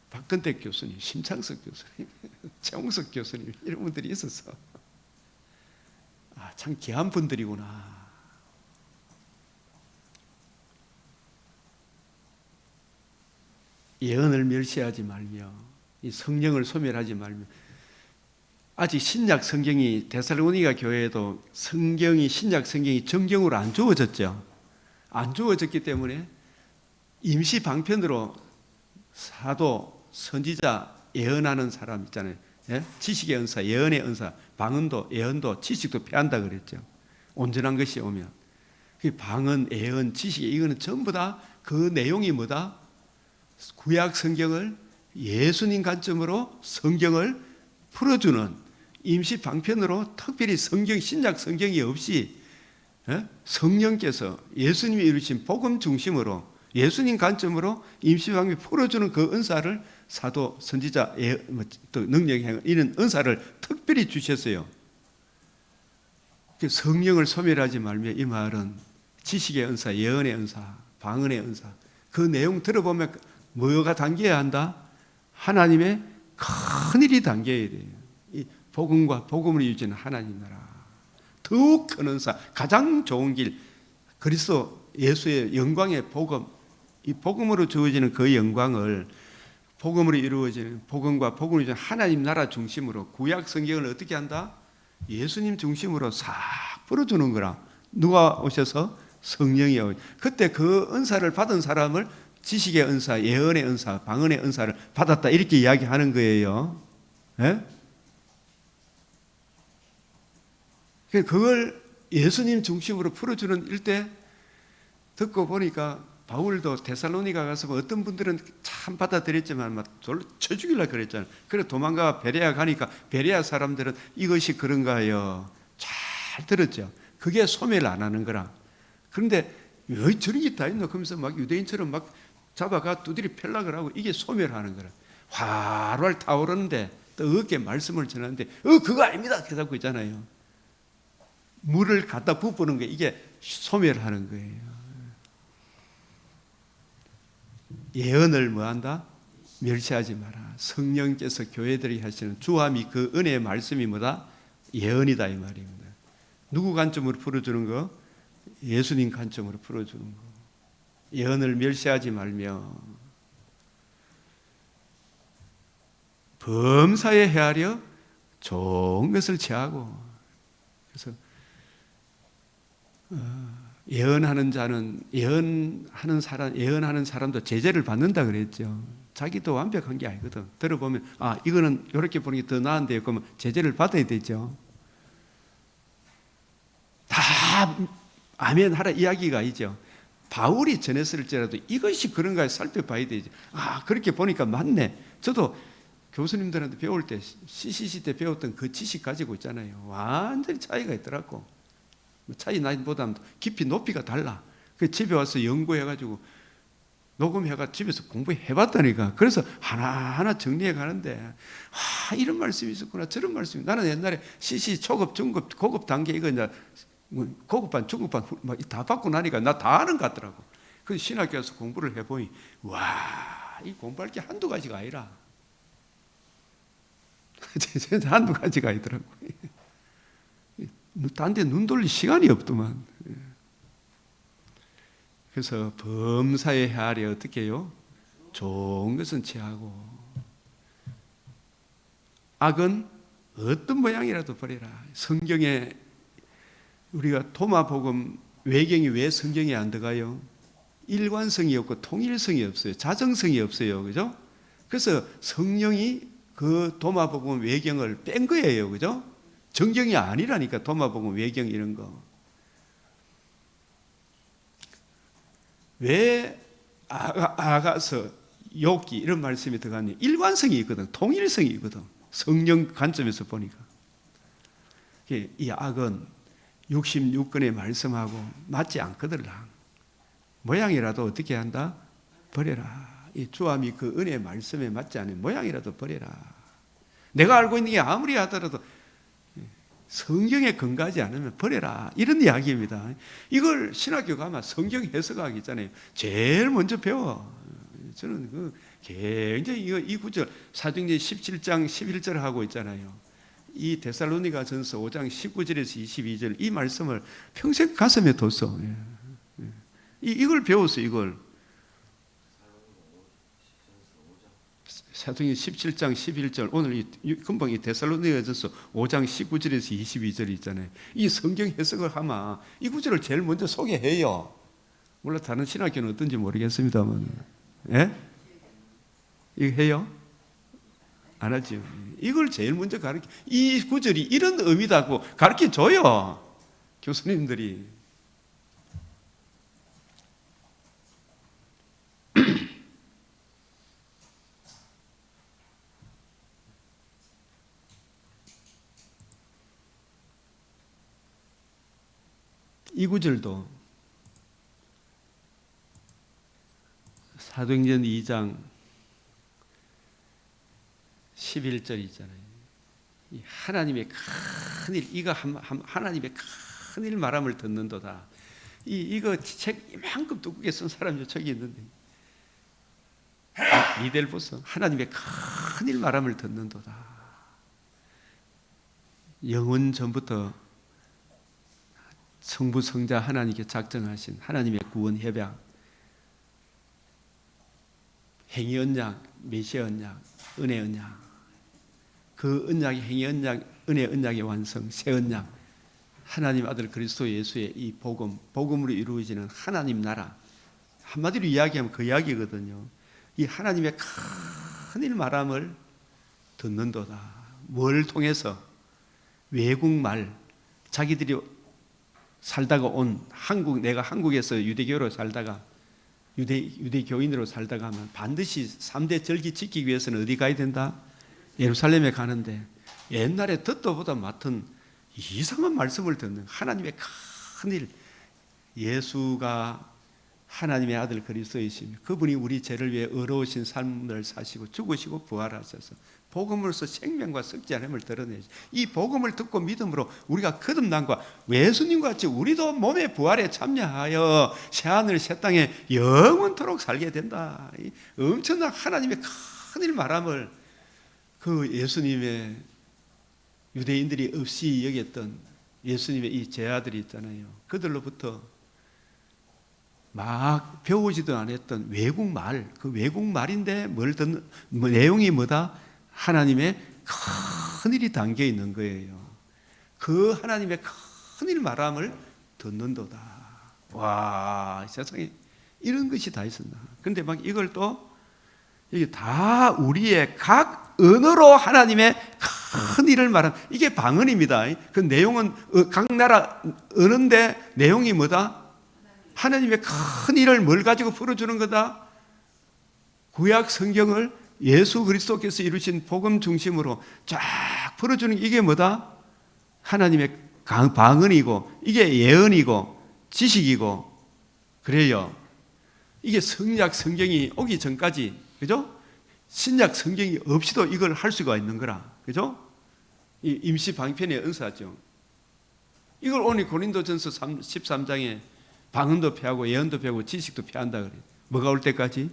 박근택 교수님, 심창석 교수님, 최홍석 교수님, 이런 분들이 있어서 참 귀한 분들이구나. 예언을 멸시하지 말며, 이 성령을 소멸하지 말며. 아직 신약 성경이, 데살로니가 교회에도 성경이, 신약 성경이 정경으로 안 주어졌죠. 안 주어졌기 때문에 임시 방편으로 사도, 선지자, 예언하는 사람 있잖아요. 예? 지식의 은사, 예언의 은사, 방언도, 예언도, 지식도 패한다 그랬죠. 온전한 것이 오면. 방언, 예언, 지식, 이거는 전부 다 그 내용이 뭐다? 구약 성경을 예수님 관점으로 성경을 풀어주는 임시 방편으로, 특별히 성경, 신약 성경이 없이 성령께서 예수님이 이루신 복음 중심으로 예수님 관점으로 임시 방편 풀어주는 그 은사를 사도, 선지자, 또 능력, 행을, 이런 은사를 특별히 주셨어요. 성령을 소멸하지 말며, 이 말은 지식의 은사, 예언의 은사, 방언의 은사, 그 내용 들어보면 뭐가 담겨야 한다? 하나님의 큰 일이 담겨야 돼요. 이 복음과 복음을 유지하는 하나님 나라, 더욱 큰 은사, 가장 좋은 길, 그리스도 예수의 영광의 복음, 이 복음으로 주어지는 그 영광을, 복음으로 이루어지는 복음과 복음을 유지하는 하나님 나라 중심으로 구약 성경을 어떻게 한다? 예수님 중심으로 싹 풀어주는 거라. 누가 오셔서? 성령이 오셔서. 그때 그 은사를 받은 사람을 지식의 은사, 예언의 은사, 방언의 은사를 받았다, 이렇게 이야기하는 거예요. 예? 그걸 예수님 중심으로 풀어주는 일대 듣고 보니까, 바울도 데살로니가 가서 어떤 분들은 참 받아들였지만 막 쳐 죽이려고 그랬잖아요. 그래 도망가 베레아 가니까 베레아 사람들은 이것이 그런가요? 잘 들었죠. 그게 소멸 안 하는 거라. 그런데 왜 저런 게 다 있노? 그러면서 막 유대인처럼 막 잡아가 두드리 펴려고 하고, 이게 소멸하는 거라. 활활 타오르는데 또 어깨 말씀을 전하는데 그거 아닙니다 대답하고 있잖아요. 물을 갖다 부푸는 게 이게 소멸하는 거예요. 예언을 뭐한다? 멸시하지 마라. 성령께서 교회들이 하시는 주함이, 그 은혜의 말씀이 뭐다? 예언이다, 이 말입니다. 누구 관점으로 풀어주는 거? 예수님 관점으로 풀어주는 거. 예언을 멸시하지 말며 범사에 헤아려 좋은 것을 취하고. 그래서 예언하는 자는, 예언하는 사람도 제재를 받는다 그랬죠. 자기도 완벽한 게 아니거든. 들어보면 이거는 이렇게 보는 게 더 나은데요. 그러면 제재를 받아야 되죠. 다 아멘 하라 이야기가 아니죠. 바울이 전했을지라도 이것이 그런가 살펴봐야 되죠. 그렇게 보니까 맞네. 저도 교수님들한테 배울 때, CCC 때 배웠던 그 지식 가지고 있잖아요. 완전히 차이가 있더라고. 차이 나보다는 깊이 높이가 달라. 그 집에 와서 연구해가지고 녹음해가 집에서 공부해봤다니까. 그래서 하나하나 정리해 가는데 이런 말씀이 있었구나, 저런 말씀이. 나는 옛날에 CC 초급, 중급, 고급 단계 이거 이제 고급반, 중급반 막 다 받고 나니까 나 다 아는 것 같더라고. 그래서 신학교 와서 공부를 해보니 이 공부할 게 한두 가지가 아니라 진짜 한두 가지가 아니더라고. 딴 데 눈 돌릴 시간이 없더만. 그래서 범사에 헤아려 어떻게 해요? 좋은 것은 취하고 악은 어떤 모양이라도 버려라. 성경에 우리가 도마복음 외경이 왜 성경에 안 들어가요? 일관성이 없고 통일성이 없어요. 자정성이 없어요. 그죠? 그래서 성령이 그 도마복음 외경을 뺀 거예요. 그죠? 정경이 아니라니까, 도마복음 외경 이런 거. 왜 아가서 욥기 이런 말씀이 들어가니? 일관성이 있거든. 통일성이 있거든. 성령 관점에서 보니까. 이 악은 66권의 말씀하고 맞지 않거든. 모양이라도 어떻게 한다? 버려라. 이 주함이 그 은혜의 말씀에 맞지 않은 모양이라도 버려라. 내가 알고 있는 게 아무리 하더라도 성경에 근거하지 않으면 버려라. 이런 이야기입니다. 이걸 신학교 가면 성경 해석하기 있잖아요. 제일 먼저 배워. 저는 굉장히 이 구절, 사도행전 17장 11절 하고 있잖아요. 이 데살로니가 전서 5장 19절에서 22절 이 말씀을 평생 가슴에 뒀어. 이걸 배웠어. 이걸 사도행전 17장 11절, 오늘 금방 이 데살로니가전서 5장 19절에서 22절 있잖아요. 이 성경 해석을 하면 이 구절을 제일 먼저 소개해요. 물론 다른 신학교는 어떤지 모르겠습니다만, 예? 이거 해요? 안 하죠. 이걸 제일 먼저 가르쳐. 이 구절이 이런 의미다고 가르쳐 줘요. 교수님들이. 이 구절도 사도행전 2장 11절 있잖아요. 이 하나님의 큰 일, 이거 하나님의 큰 일 말함을 듣는도다. 이거 책 이만큼 두껍게 쓴 사람이 저기 있는데, 니델보서 하나님의 큰 일 말함을 듣는도다. 영원 전부터 성부 성자 하나님께 작정하신 하나님의 구원 협약, 행위 언약, 메시아 언약, 은혜 언약, 그 언약의 행위 언약, 은혜 언약의 완성, 새 언약, 하나님 아들 그리스도 예수의 이 복음으로 이루어지는 하나님 나라, 한마디로 이야기하면 그 이야기거든요. 이 하나님의 큰 일 말함을 듣는도다. 뭘 통해서? 외국말, 자기들이 살다가 온 내가 한국에서 유대교로 살다가 유대교인으로 살다가 하면 반드시 3대 절기 지키기 위해서는 어디 가야 된다? 예루살렘에 가는데, 옛날에 듣도 보다 맡은 이상한 말씀을 듣는 하나님의 큰 일, 예수가 하나님의 아들 그리스도이시며 그분이 우리 죄를 위해 의로우신 삶을 사시고 죽으시고 부활하셔서 복음으로서 생명과 썩지 않음을 드러내시. 이 복음을 듣고 믿음으로 우리가 거듭남과 예수님과 같이 우리도 몸의 부활에 참여하여 새하늘 새 땅에 영원토록 살게 된다. 이 엄청난 하나님의 큰 일 말함을 그 예수님의 유대인들이 없이 여겼던 예수님의 이 제자들이 있잖아요. 그들로부터 막 배우지도 않았던 외국말, 그 외국말인데 내용이 뭐다? 하나님의 큰 일이 담겨 있는 거예요. 그 하나님의 큰 일 말함을 듣는도다. 와, 세상에 이런 것이 다 있었나. 근데 막 이걸 또 이게 다 우리의 각 언어로 하나님의 큰 일을 말하는, 이게 방언입니다. 그 내용은 각 나라 언어인데 내용이 뭐다? 하나님의 큰 일을 뭘 가지고 풀어주는 거다? 구약 성경을 예수 그리스도께서 이루신 복음 중심으로 쫙 풀어주는 게 이게 뭐다? 하나님의 방언이고, 이게 예언이고 지식이고 그래요. 이게 성약 성경이 오기 전까지, 그죠? 신약 성경이 없이도 이걸 할 수가 있는 거라, 그죠? 이 임시 방편의 은사죠. 이걸 오늘 고린도전서 13장에 방언도 피하고 예언도 피하고 지식도 피한다 그래요. 뭐가 올 때까지?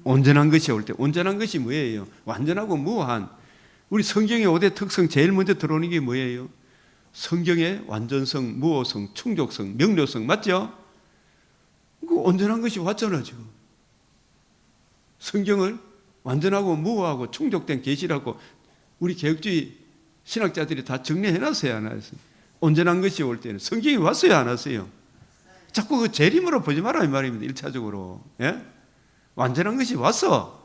온전한 것이 올 때. 온전한 것이 뭐예요? 완전하고 무한. 우리 성경의 5대 특성 제일 먼저 들어오는 게 뭐예요? 성경의 완전성, 무호성, 충족성, 명료성, 맞죠? 그 온전한 것이 왔잖아 지금. 성경을 완전하고 무호하고 충족된 계시라고 우리 개혁주의 신학자들이 다 정리해놨어요. 안 했어요? 온전한 것이 올 때는. 성경이 왔어요, 안 왔어요? 자꾸 그 재림으로 보지 마라 이 말입니다. 1차적으로. 예? 완전한 것이 왔어.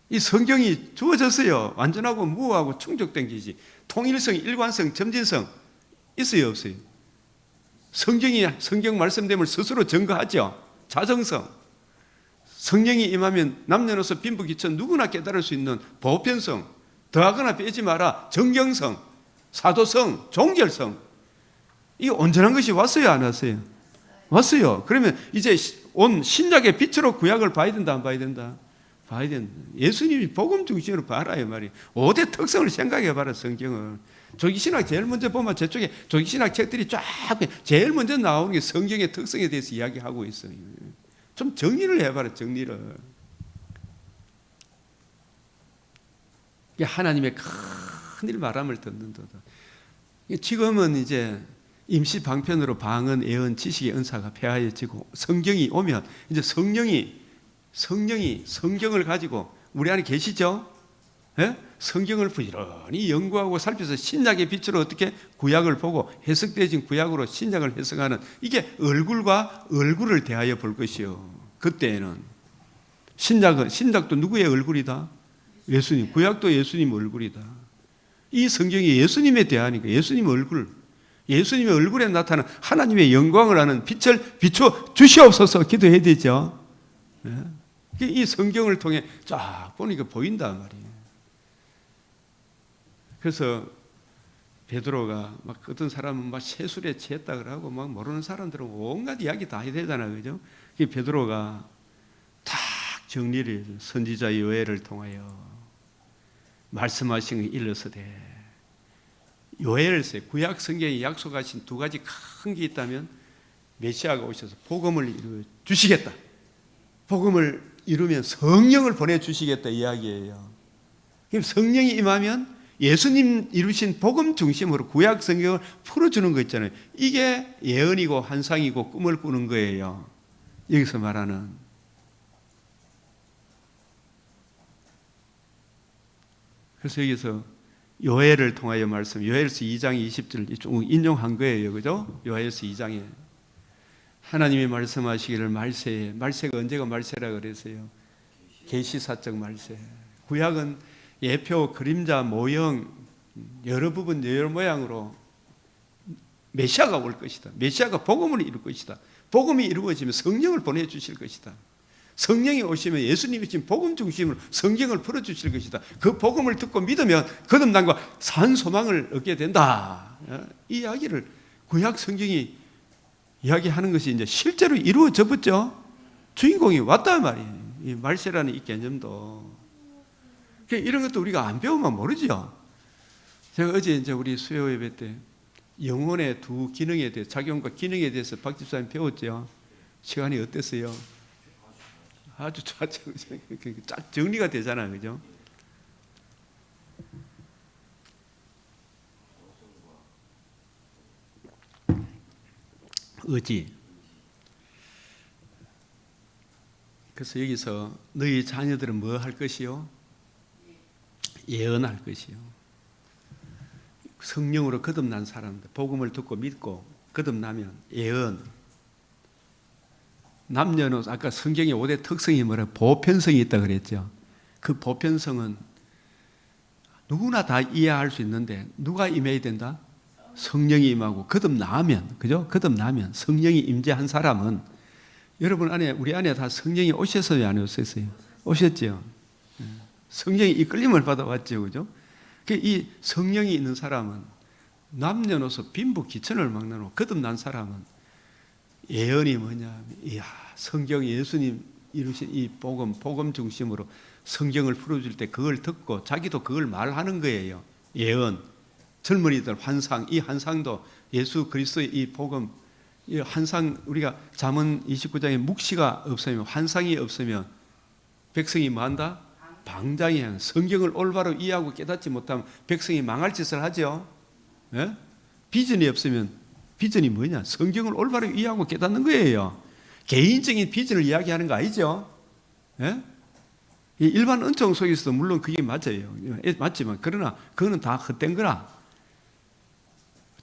이 성경이 주어졌어요. 완전하고 무하고 충족된 것이. 통일성, 일관성, 점진성 있어요, 없어요? 성경이 성경 말씀됨을 스스로 증거하죠. 자정성. 성령이 임하면 남녀노소 빈부귀천 누구나 깨달을 수 있는 보편성. 더하거나 빼지 마라. 정경성, 사도성, 종결성. 이 온전한 것이 왔어요, 안 왔어요? 왔어요. 그러면 이제 온 신약의 빛으로 구약을 봐야 된다, 안 봐야 된다? 봐야 된다. 예수님이 복음 중심으로 봐라 이 말이에요. 5대 특성을 생각해 봐라, 성경을. 조기신학 제일 먼저 보면 저쪽에 조기신학 책들이 쫙 제일 먼저 나오는 게 성경의 특성에 대해서 이야기하고 있어요. 좀 정리를 해봐라, 정리를. 이게 하나님의 큰일 말함을 듣는도다. 지금은 이제 임시 방편으로 방언, 예언, 지식의 은사가 폐하여지고 성경이 오면 이제 성령이 성경을 가지고 우리 안에 계시죠? 예? 성경을 부지런히 연구하고 살펴서 신약의 빛으로 어떻게 구약을 보고 해석되어진 구약으로 신약을 해석하는 이게 얼굴과 얼굴을 대하여 볼 것이요. 그때에는 신약도 누구의 얼굴이다? 예수님. 구약도 예수님 얼굴이다. 이 성경이 예수님에 대하니까 예수님 얼굴, 예수님의 얼굴에 나타나는 하나님의 영광을 아는 빛을 비춰 주시옵소서 기도해야 되죠. 예? 이 성경을 통해 쫙 보니까 보인단 말이에요. 그래서 베드로가 막 어떤 사람은 막 세술에 취했다 그러고 막 모르는 사람들은 온갖 이야기 다 해야 되잖아요, 그죠? 베드로가 탁 정리를 해서 선지자 요엘을 통하여 말씀하신 걸 일러서되 요엘서에 구약 성경에 약속하신 두 가지 큰 게 있다면 메시아가 오셔서 복음을 이루어 주시겠다. 복음을 이루면 성령을 보내주시겠다 이야기예요. 성령이 임하면 예수님 이루신 복음 중심으로 구약 성경을 풀어주는 거 있잖아요. 이게 예언이고 환상이고 꿈을 꾸는 거예요. 여기서 말하는. 그래서 여기서 요엘을 통하여 말씀, 요엘서 2장 20절 좀 인용한 거예요. 그죠? 요엘서 2장에. 하나님이 말씀하시기를 말세가 언제가 말세라 그랬어요? 계시사적 말세. 구약은 예표, 그림자, 모형 여러 부분 여러 모양으로 메시아가 올 것이다. 메시아가 복음을 이룰 것이다. 복음이 이루어지면 성령을 보내주실 것이다. 성령이 오시면 예수님이 지금 복음 중심으로 성경을 풀어주실 것이다. 그 복음을 듣고 믿으면 거듭남과 산 소망을 얻게 된다. 이 이야기를 구약 성경이 이야기하는 것이 이제 실제로 이루어져 버죠. 주인공이 왔단 말이에요. 이 말세라는 이 개념도. 이런 것도 우리가 안 배우면 모르죠. 제가 어제 이제 우리 수요 예배 때 영혼의 두 기능에 대해 작용과 기능에 대해서 박 집사님 배웠죠. 시간이 어땠어요? 아주 좋았죠. 쫙 정리가 되잖아요, 그죠? 의지. 그래서 여기서 너희 자녀들은 뭐 할 것이요? 예언할 것이요. 성령으로 거듭난 사람들, 복음을 듣고 믿고 거듭나면 예언. 남녀노소, 아까 성경의 5대 특성이 뭐라 보편성이 있다 그랬죠. 그 보편성은 누구나 다 이해할 수 있는데 누가 임해야 된다? 성령이 임하고 거듭나면, 그죠? 거듭나면 성령이 임재한 사람은 여러분 안에, 우리 안에 다 성령이 오셨어요, 안 오셨어요? 오셨죠? 성령이 이끌림을 받아왔죠, 그죠? 이 성령이 있는 사람은 남녀노소 빈부 귀천을 막는 거듭난 사람은 예언이 뭐냐? 이야, 성경 예수님 이루신 이 복음 중심으로 성경을 풀어줄 때 그걸 듣고 자기도 그걸 말하는 거예요. 예언, 젊은이들 환상, 이 환상도 예수 그리스도의 이 복음, 이 환상, 우리가 잠언 29장에 묵시가 없으면, 환상이 없으면 백성이 뭐한다? 방장이야. 성경을 올바로 이해하고 깨닫지 못하면 백성이 망할 짓을 하죠. 예? 비전이 없으면, 비전이 뭐냐? 성경을 올바로 이해하고 깨닫는 거예요. 개인적인 비전을 이야기하는 거 아니죠? 예? 일반 은총 속에서도 물론 그게 맞아요. 맞지만 그러나 그거는 다 헛된 거라.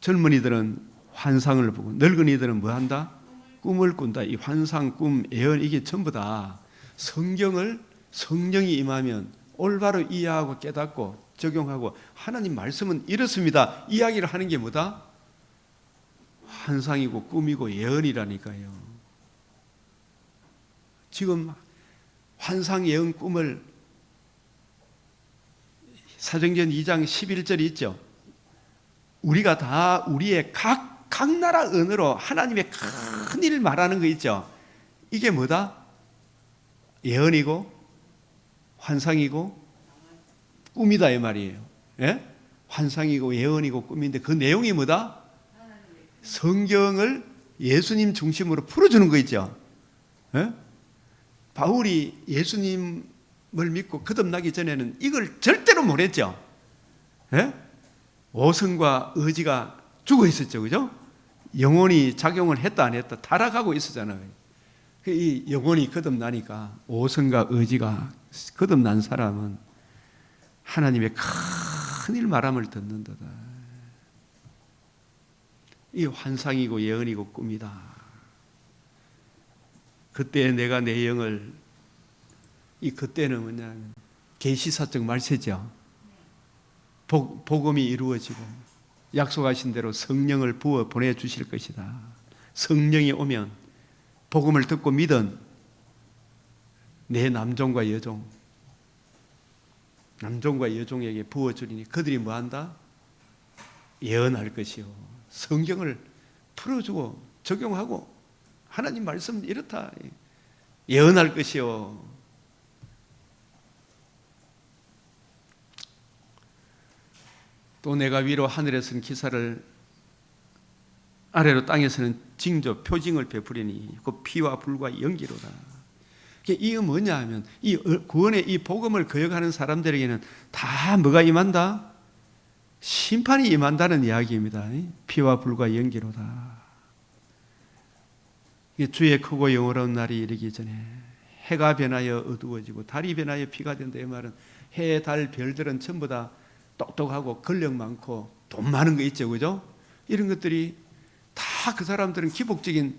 젊은이들은 환상을 보고 늙은이들은 뭐 한다? 꿈을 꾼다. 이 환상, 꿈, 예언 이게 전부 다 성령이 임하면 올바로 이해하고 깨닫고 적용하고 하나님 말씀은 이렇습니다. 이야기를 하는 게 뭐다? 환상이고 꿈이고 예언이라니까요. 지금 환상, 예언, 꿈을 사도행전 2장 11절이 있죠. 우리가 다 우리의 각 나라 언어로 하나님의 큰 일을 말하는 거 있죠. 이게 뭐다? 예언이고 환상이고 꿈이다 이 말이에요. 예? 환상이고 예언이고 꿈인데 그 내용이 뭐다? 성경을 예수님 중심으로 풀어주는 거 있죠. 예? 바울이 예수님을 믿고 거듭나기 전에는 이걸 절대로 못했죠. 예? 오성과 의지가 죽어 있었죠. 그죠? 영혼이 작용을 했다 안 했다 타락하고 있었잖아요. 이 영혼이 거듭나니까 오성과 의지가 거듭난 사람은 하나님의 큰일 말함을 듣는도다. 이 환상이고 예언이고 꿈이다. 그때 내가 내 영을 이 그때는 뭐냐면 계시사적 말세죠. 복음이 이루어지고 약속하신 대로 성령을 부어 보내주실 것이다. 성령이 오면 복음을 듣고 믿은 내 남종과 여종에게 부어주리니 그들이 뭐한다? 예언할 것이요. 성경을 풀어주고 적용하고 하나님 말씀 이렇다. 예언할 것이요. 또 내가 위로 하늘에서는 기사를 아래로 땅에서는 징조 표징을 베푸리니 그 피와 불과 연기로다. 이게 뭐냐 하면 이 구원의 이 복음을 거역하는 사람들에게는 다 뭐가 임한다? 심판이 임한다는 이야기입니다. 피와 불과 연기로다. 주의 크고 영원한 날이 이르기 전에 해가 변하여 어두워지고 달이 변하여 피가 된다. 이 말은 해, 달, 별들은 전부 다 똑똑하고 권력 많고 돈 많은 거 있죠. 그죠? 이런 것들이 다 그 사람들은 기복적인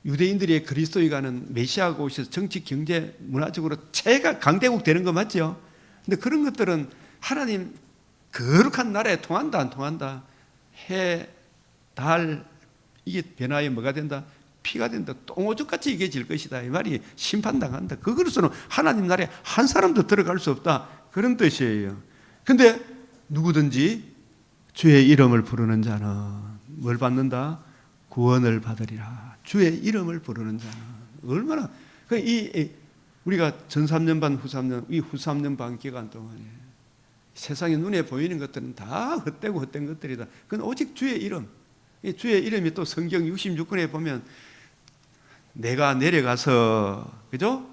유대인들이 그리스도에 가는 메시아가 오셔서 정치, 경제, 문화적으로 최가 강대국 되는 거 맞죠? 근데 그런 것들은 하나님 거룩한 나라에 통한다 안 통한다? 해, 달 이게 변화에 뭐가 된다? 피가 된다. 똥오죽같이 이게 질 것이다. 이 말이 심판당한다. 그것으로는 하나님 나라에 한 사람도 들어갈 수 없다. 그런 뜻이에요. 근데 누구든지 주의 이름을 부르는 자는 뭘 받는다? 구원을 받으리라. 주의 이름을 부르는 자는 얼마나 우리가 전 3년 반, 후 3년, 이 후 3년 반 기간 동안에 세상에 눈에 보이는 것들은 다 헛된 것들이다. 그건 오직 주의 이름. 이 주의 이름이 또 성경 66권에 보면 내가 내려가서 그죠?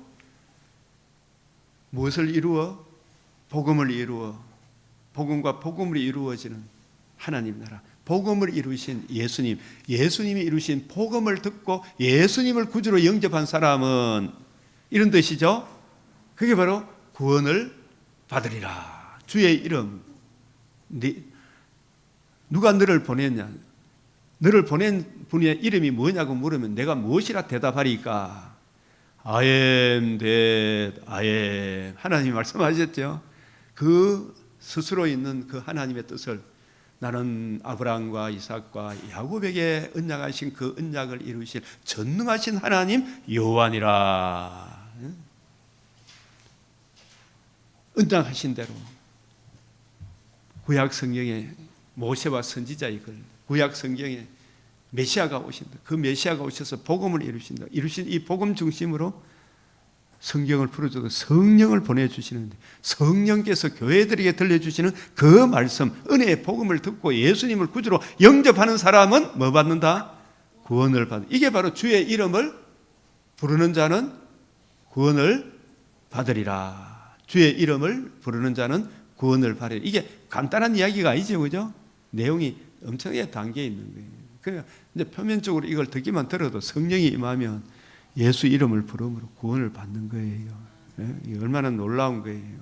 무엇을 이루어? 복음을 이루어. 복음과 복음으로 이루어지는 하나님 나라. 복음을 이루신 예수님, 예수님이 이루신 복음을 듣고 예수님을 구주로 영접한 사람은 이런 뜻이죠. 그게 바로 구원을 받으리라. 주의 이름. 누가 너를 보냈냐? 너를 보낸 분의 이름이 뭐냐고 물으면 내가 무엇이라 대답하리까? I am that I am. 하나님이 말씀하셨죠. 그 스스로 있는 그 하나님의 뜻을 나는 아브라함과 이삭과 야곱에게 언약하신 그 언약을 이루실 전능하신 하나님 여호와니라. 언약하신 대로 구약 성경에 모세와 선지자의 글, 구약 성경에 메시아가 오신다. 그 메시아가 오셔서 복음을 이루신다. 이루신 이 복음 중심으로 성경을 풀어줘도 성령을 보내주시는데 성령께서 교회들에게 들려주시는 그 말씀, 은혜의 복음을 듣고 예수님을 구주로 영접하는 사람은 뭐 받는다? 구원을 받는. 이게 바로 주의 이름을 부르는 자는 구원을 받으리라. 주의 이름을 부르는 자는 구원을 받으리라. 이게 간단한 이야기가 아니죠, 그죠? 내용이 엄청나게 담겨 있는 거예요. 그러니까 이제 표면적으로 이걸 듣기만 들어도 성령이 임하면 예수 이름을 부름으로 구원을 받는 거예요. 이게 얼마나 놀라운 거예요.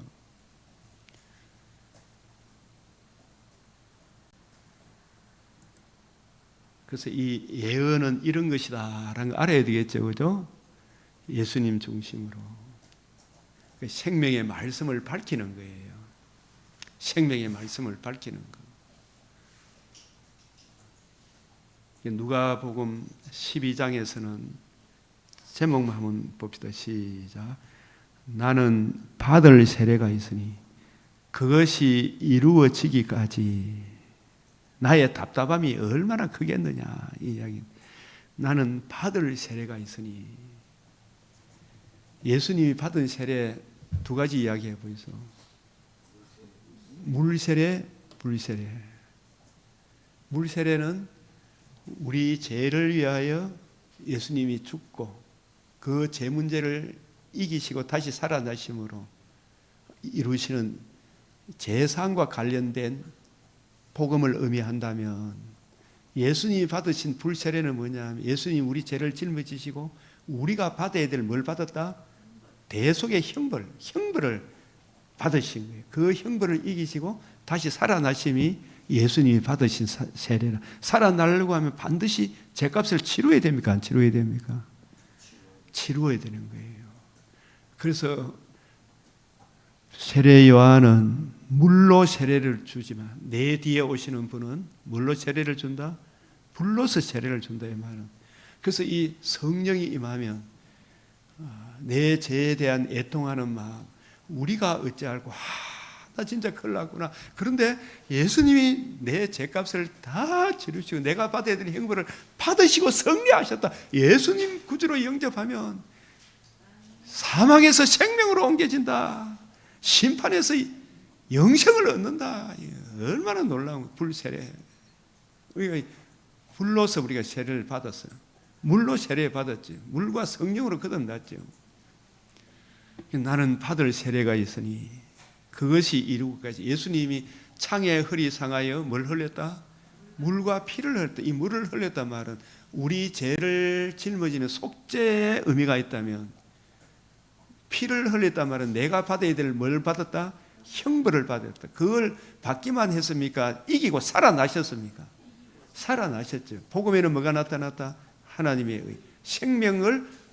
그래서 이 예언은 이런 것이다라는 걸 알아야 되겠죠, 그죠? 예수님 중심으로 생명의 말씀을 밝히는 거예요. 생명의 말씀을 밝히는 거. 누가복음 12장에서는 제목만 한번 봅시다. 시작. 나는 받을 세례가 있으니 그것이 이루어지기까지 나의 답답함이 얼마나 크겠느냐 이 이야기. 나는 받을 세례가 있으니. 예수님이 받은 세례 두 가지 이야기해 보이소. 물세례, 불세례. 물세례는 우리 죄를 위하여 예수님이 죽고 그 죄 문제를 이기시고 다시 살아나심으로 이루시는 제사함과 관련된 복음을 의미한다면, 예수님이 받으신 불세례는 뭐냐면 예수님이 우리 죄를 짊어지시고 우리가 받아야 될 뭘 받았다? 대속의 형벌을 받으신 거예요. 그 형벌을 이기시고 다시 살아나심이 예수님이 받으신 세례라. 살아나려고 하면 반드시 죄값을 치러야 됩니까? 안 치러야 됩니까? 치러야 되는 거예요. 그래서 세례 요한은 물로 세례를 주지만 내 뒤에 오시는 분은 물로 세례를 준다? 불로서 세례를 준다 이 말은. 그래서 이 성령이 임하면 내 죄에 대한 애통하는 마음, 우리가 어찌알고 나 진짜 큰일 났구나. 그런데 예수님이 내 죄값을 다 치르시고 내가 받아야 되는 형벌을 받으시고 승리하셨다. 예수님 구주로 영접하면 사망에서 생명으로 옮겨진다. 심판에서 영생을 얻는다. 얼마나 놀라운 불세례. 우리가 불로서 우리가 세례를 받았어요. 물로 세례 받았지. 물과 성령으로 거듭났죠. 나는 받을 세례가 있으니 그것이 이루기까지. 예수님이 창에 흙이 상하여 뭘 흘렸다? 물과 피를 흘렸다. 이 물을 흘렸단 말은 우리 죄를 짊어지는 속죄의 의미가 있다면, 피를 흘렸단 말은 내가 받아야 될 뭘 받았다? 형벌을 받았다. 그걸 받기만 했습니까? 이기고 살아나셨습니까? 살아나셨죠. 복음에는 뭐가 나타났다? 하나님의 의.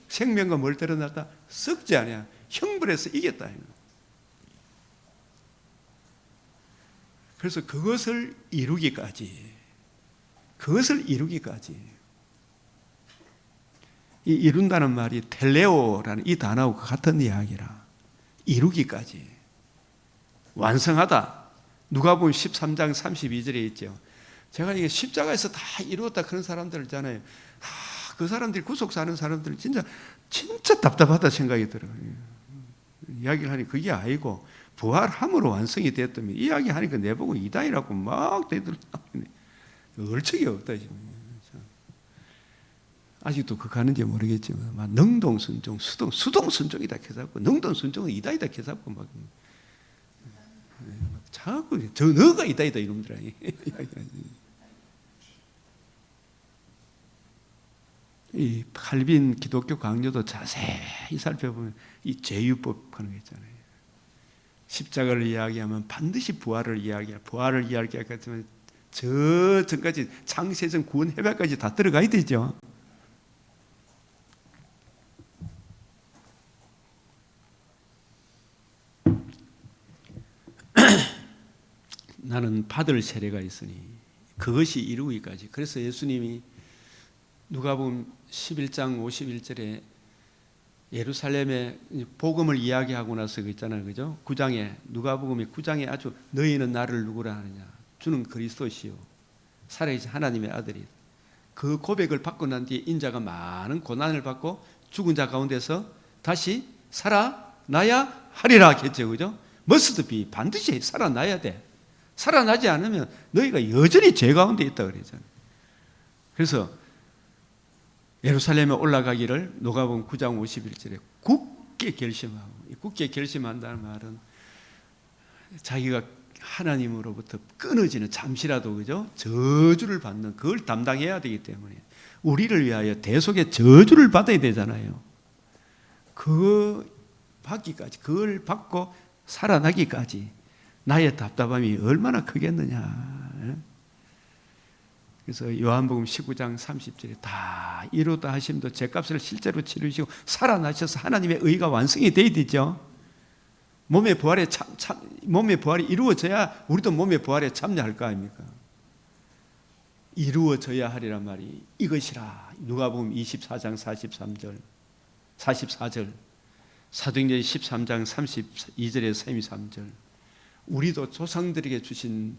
생명과 뭘 드러났다? 썩지 않아. 형벌에서 이겼다. 그래서 그것을 이루기까지 이 이룬다는 말이 텔레오라는 이 단어하고 같은 이야기라. 이루기까지, 완성하다. 누가복음 13장 32절에 있죠. 제가 이게 십자가에서 다 이루었다 그런 사람들 있잖아요. 그 사람들이 구속사는 사람들 진짜 답답하다 생각이 들어요. 이야기를 하니 그게 아니고 부활함으로 완성이 됐다면, 이야기하니까 내보고 이단이라고 막 대들더니 얼척이 없다 지금. 아직도 그 가는지 모르겠지만 능동순종, 수동순종이다 해잡고 능동순종은 이단이다 해잡고 막 자꾸 저 너가 이단이다 이놈들아. 이 칼빈 기독교 강요도 자세히 살펴보면 이 제유법 하는 게 있잖아요. 십자가를 이야기하면 반드시 부활을 이야기하겠지만 저 전까지 창세전 구원 해발까지 다 들어가야 되죠. 나는 받을 세례가 있으니 그것이 이루기까지. 그래서 예수님이 누가복음 11장 51절에 예루살렘에 복음을 이야기하고 나서 있잖아요, 그죠? 9장에, 누가복음이 9장에 아주 너희는 나를 누구라 하느냐? 주는 그리스도시요 살아계신 하나님의 아들이. 그 고백을 받고 난 뒤에 인자가 많은 고난을 받고 죽은 자 가운데서 다시 살아나야 하리라 했죠, 그죠? must be, 반드시 살아나야 돼. 살아나지 않으면 너희가 여전히 죄 가운데 있다 그러잖아요. 그래서 예루살렘에 올라가기를 누가복음 9장 51절에 굳게 결심하고, 굳게 결심한다는 말은 자기가 하나님으로부터 끊어지는, 잠시라도 그죠? 저주를 받는, 그걸 담당해야 되기 때문에 우리를 위하여 대속의 저주를 받아야 되잖아요. 그거 받기까지, 그걸 받고 살아나기까지 나의 답답함이 얼마나 크겠느냐. 그래서 요한복음 19장 30절에 다 이루다 하심도 죄값을 실제로 치르시고 살아나셔서 하나님의 의가 완성이 되어야 되죠. 몸의 부활이 이루어져야 우리도 몸의 부활에 참여할 거 아닙니까? 이루어져야 하리란 말이 이것이라. 누가복음 24장 44절, 사도행전 13장 32절에 33절. 우리도 조상들에게 주신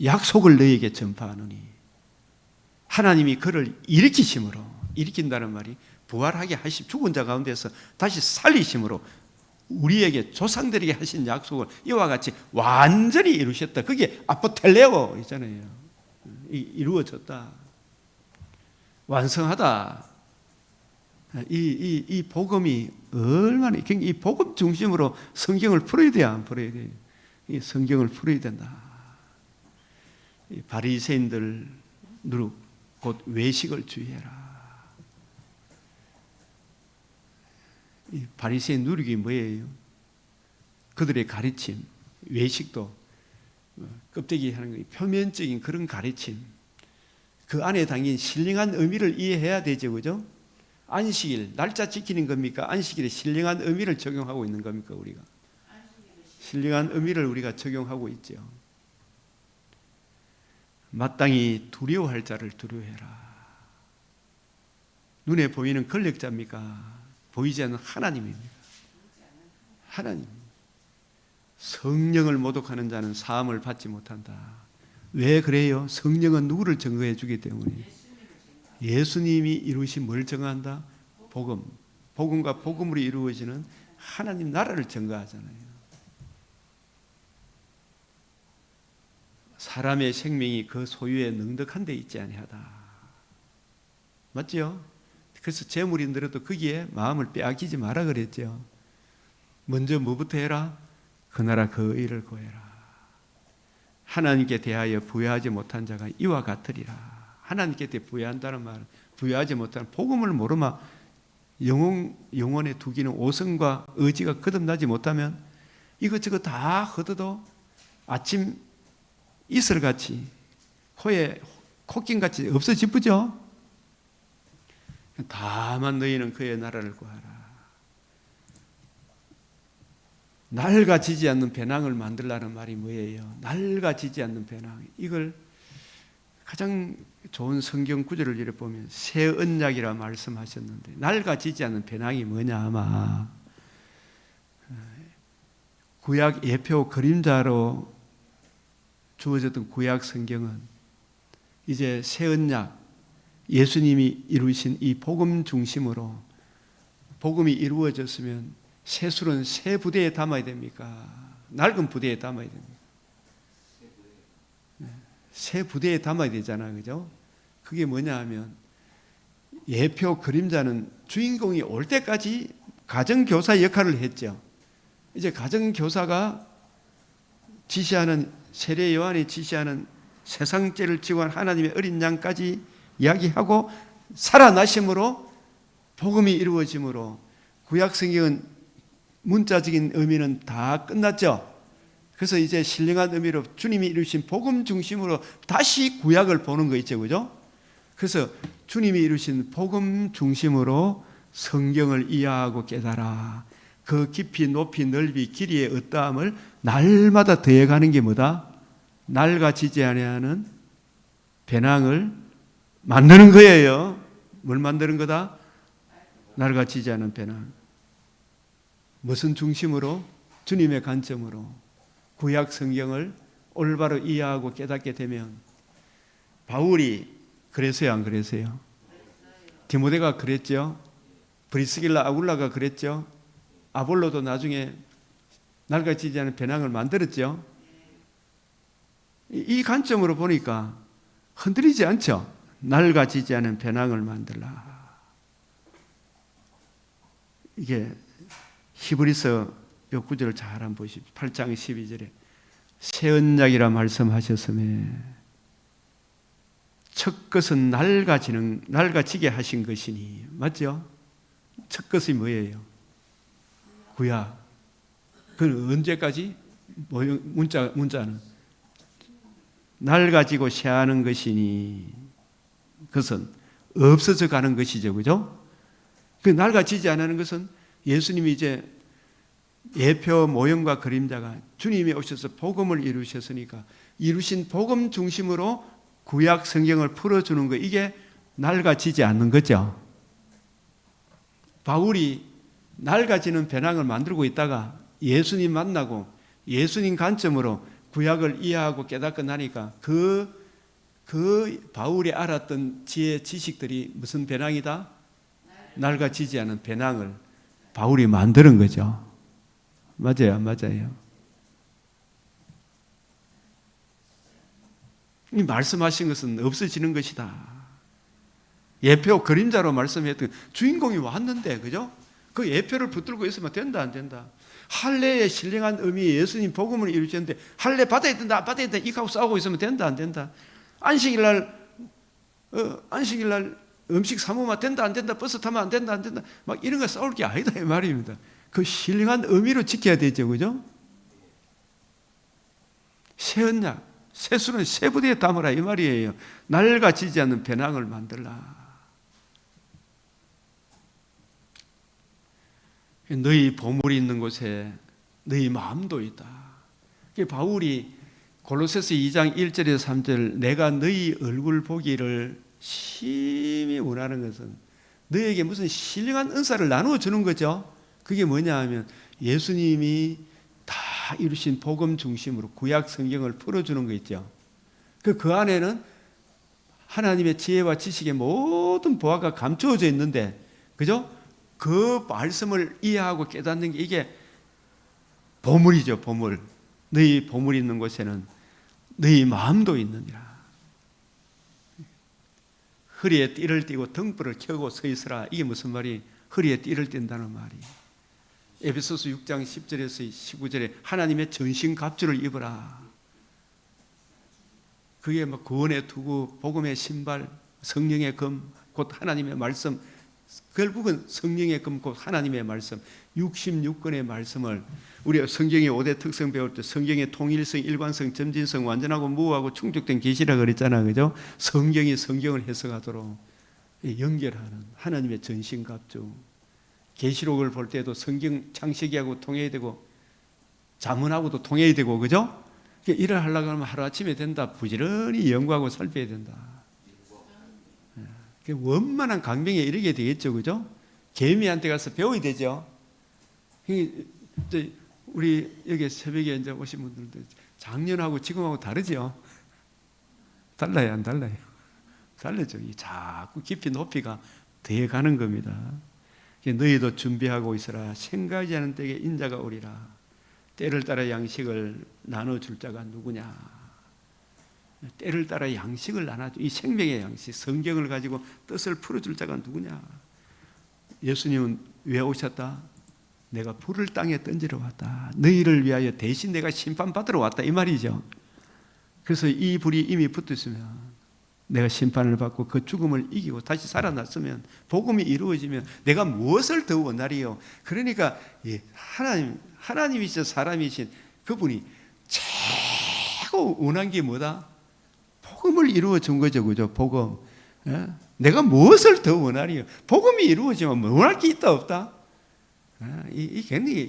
약속을 너희에게 전파하노니 하나님이 그를 일으킨다는 말이 부활하게 하시 죽은 자 가운데서 다시 살리심으로 우리에게 조상들에게 하신 약속을 이와 같이 완전히 이루셨다. 그게 아포텔레오 있잖아요. 이루어졌다. 완성하다. 이 복음이 얼마나 이 복음 중심으로 성경을 풀어야 돼요, 안 풀어야 돼요? 이 성경을 풀어야 된다. 이 바리새인들 누룩 곧 외식을 주의해라. 이 바리새인 누룩이 뭐예요? 그들의 가르침, 외식도 껍데기 하는 거, 표면적인 그런 가르침. 그 안에 담긴 신령한 의미를 이해해야 되죠, 그죠? 안식일, 날짜 지키는 겁니까? 안식일에 신령한 의미를 적용하고 있는 겁니까, 우리가? 신령한 의미를 우리가 적용하고 있죠. 마땅히 두려워할 자를 두려워해라. 눈에 보이는 권력자입니까? 보이지 않는 하나님입니다. 하나님. 성령을 모독하는 자는 사함을 받지 못한다. 왜 그래요? 성령은 누구를 증거해 주기 때문에. 예수님이 이루신 뭘 증거한다? 복음. 복음과 복음으로 이루어지는 하나님 나라를 증거하잖아요. 사람의 생명이 그 소유에 넉넉한 데 있지 아니하다. 맞죠? 그래서 재물이 늘어도 거기에 마음을 빼앗기지 마라 그랬죠. 먼저 뭐부터 해라? 그 나라 그 의를 구해라. 하나님께 대하여 부여하지 못한 자가 이와 같으리라. 하나님께 대해 부여한다는 말은 부여하지 못한 복음을 모르면 영혼에 두기는 오성과 의지가 거듭나지 못하면 이것저것 다 걷어도 아침 이슬같이 코에 콧김같이 없어지쁘죠. 다만 너희는 그의 나라를 구하라. 낡아지지 않는 배낭을 만들라는 말이 뭐예요? 낡아지지 않는 배낭. 이걸 가장 좋은 성경 구절을 이렇게 보면 새 언약이라 말씀하셨는데 낡아지지 않는 배낭이 뭐냐 아마 구약 예표 그림자로 주어졌던 구약 성경은 이제 새 언약 예수님이 이루신 이 복음 중심으로 복음이 이루어졌으면 새술은 새 부대에 담아야 됩니까? 낡은 부대에 담아야 됩니까? 새 부대에 담아야 되잖아요, 그죠? 그게 뭐냐 하면 예표 그림자는 주인공이 올 때까지 가정교사 역할을 했죠. 이제 가정교사가 지시하는 세례 요한이 지시하는 세상죄를 지고 한 하나님의 어린 양까지 이야기하고 살아나심으로 복음이 이루어짐으로 구약 성경은 문자적인 의미는 다 끝났죠. 그래서 이제 신령한 의미로 주님이 이루신 복음 중심으로 다시 구약을 보는 거 있죠, 그죠? 그래서 주님이 이루신 복음 중심으로 성경을 이해하고 깨달아 그 깊이 높이 넓이 길이의 어떠함을 날마다 더해가는 게 뭐다? 낡아지지 아니하는 배낭을 만드는 거예요. 뭘 만드는 거다? 낡아지지 않은 배낭. 무슨 중심으로? 주님의 관점으로 구약 성경을 올바로 이해하고 깨닫게 되면 바울이 그랬어요, 안 그랬어요? 디모데가 그랬죠. 브리스길라 아굴라가 그랬죠. 아볼로도 나중에 낡아지지 않은 배낭을 만들었죠. 이 관점으로 보니까 흔들리지 않죠. 낡아지지 않은 배낭을 만들라. 이게 히브리서 요 구절을 잘 한번 보십시오. 8장 12절에 새 언약이라 말씀하셨음에 첫 것은 낡아지게 하신 것이니. 맞죠? 첫 것이 뭐예요? 구약. 그건 언제까지? 문자는 낡아지고 새하는 것이니 그것은 없어져 가는 것이죠. 그죠? 그 낡아지지 않는 것은 예수님이 이제 예표 모형과 그림자가 주님이 오셔서 복음을 이루셨으니까 이루신 복음 중심으로 구약 성경을 풀어주는 거, 이게 낡아지지 않는 거죠. 바울이 낡아지는 배낭을 만들고 있다가 예수님 만나고 예수님 관점으로 구약을 이해하고 깨닫고 나니까 그 바울이 알았던 지혜 지식들이 무슨 배낭이다? 낡아지지 않은 배낭을 바울이 만드는 거죠. 맞아요, 맞아요. 이 말씀하신 것은 없어지는 것이다. 예표 그림자로 말씀했던 주인공이 왔는데, 그죠? 그 예표를 붙들고 있으면 된다, 안 된다? 할례의 신령한 의미, 예수님 복음을 이루셨는데 할례 받아야 된다, 안 받아야 된다, 이하고 싸우고 있으면 된다, 안 된다? 안식일날 음식 사모면 된다, 안 된다? 버스 타면 안 된다, 안 된다? 막 이런 거 싸울 게 아니다, 이 말입니다. 그 신령한 의미로 지켜야 되죠, 그죠? 새 언약, 새 술은 새 부대에 담으라, 이 말이에요. 낡아지지 않는 배낭을 만들라. 너희 보물이 있는 곳에 너희 마음도 있다. 바울이 골로새서 2장 1절에서 3절, 내가 너희 얼굴 보기를 심히 원하는 것은 너희에게 무슨 신령한 은사를 나누어 주는 거죠. 그게 뭐냐 하면 예수님이 다 이루신 복음 중심으로 구약 성경을 풀어주는 거 있죠. 그 안에는 하나님의 지혜와 지식의 모든 보화가 감추어져 있는데, 그죠? 그 말씀을 이해하고 깨닫는 게 이게 보물이죠, 보물. 너희 보물이 있는 곳에는 너희 마음도 있느니라. 허리에 띠를 띠고 등불을 켜고 서 있으라. 이게 무슨 말이? 허리에 띠를 띈다는 말이. 에베소서 6장 10절에서 19절에 하나님의 전신갑주를 입어라. 그게 뭐 구원의 투구, 복음의 신발, 성령의 금, 곧 하나님의 말씀, 결국은 성령의 금, 곧 하나님의 말씀, 66권의 말씀을 우리가 성경의 5대 특성 배울 때 성경의 통일성, 일관성, 점진성, 완전하고 무하고 충족된 계시라 그랬잖아, 그죠? 성경이 성경을 해석하도록 연결하는 하나님의 전신갑주. 계시록을 볼 때도 성경 창세기하고 통해야 되고 자문하고도 통해야 되고, 그죠? 일을 하려고 하면 하루아침에 된다. 부지런히 연구하고 살펴야 된다. 원만한 강명에 이르게 되겠죠, 그죠? 개미한테 가서 배워야 되죠. 우리 여기 새벽에 이제 오신 분들도 작년하고 지금하고 다르죠? 달라요, 안 달라요? 다르죠. 자꾸 깊이 높이가 돼 가는 겁니다. 너희도 준비하고 있으라. 생각지 않은 때에 인자가 오리라. 때를 따라 양식을 나눠줄 자가 누구냐? 때를 따라 양식을 나눠줘. 이 생명의 양식, 성경을 가지고 뜻을 풀어줄 자가 누구냐? 예수님은 왜 오셨다? 내가 불을 땅에 던지러 왔다. 너희를 위하여 대신 내가 심판받으러 왔다, 이 말이죠. 그래서 이 불이 이미 붙었으면 내가 심판을 받고 그 죽음을 이기고 다시 살아났으면, 복음이 이루어지면 내가 무엇을 더 원하리요? 그러니까 하나님이신 사람이신 그분이 최고 원한 게 뭐다? 복음을 이루어 준 거죠, 그죠? 복음. 내가 무엇을 더 원하리요? 복음이 이루어지면 원할 게 있다 없다?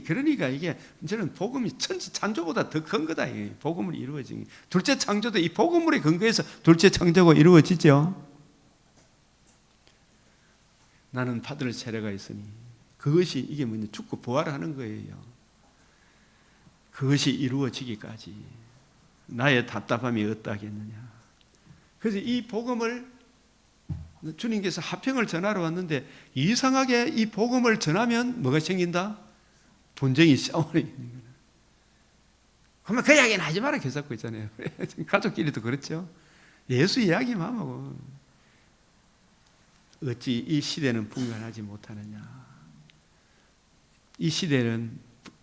그러니까 이게 저는 복음이 천지 창조보다 더 큰 거다. 복음을 이루어진 둘째 창조도 이 복음물에 근거해서 둘째 창조가 이루어지죠. 나는 받을 세례가 있으니 그것이 이게 뭐냐? 죽고 부활하는 거예요. 그것이 이루어지기까지 나의 답답함이 어떠하겠느냐. 그래서 이 복음을 주님께서 화평을 전하러 왔는데 이상하게 이 복음을 전하면 뭐가 생긴다? 분쟁이 싸움이 있는 거예요. 그러면 그 이야기는 하지 마라 계속 있잖아요. 가족끼리도 그렇죠. 예수 이야기만 하고 어찌 이 시대는 분간하지 못하느냐. 이 시대는,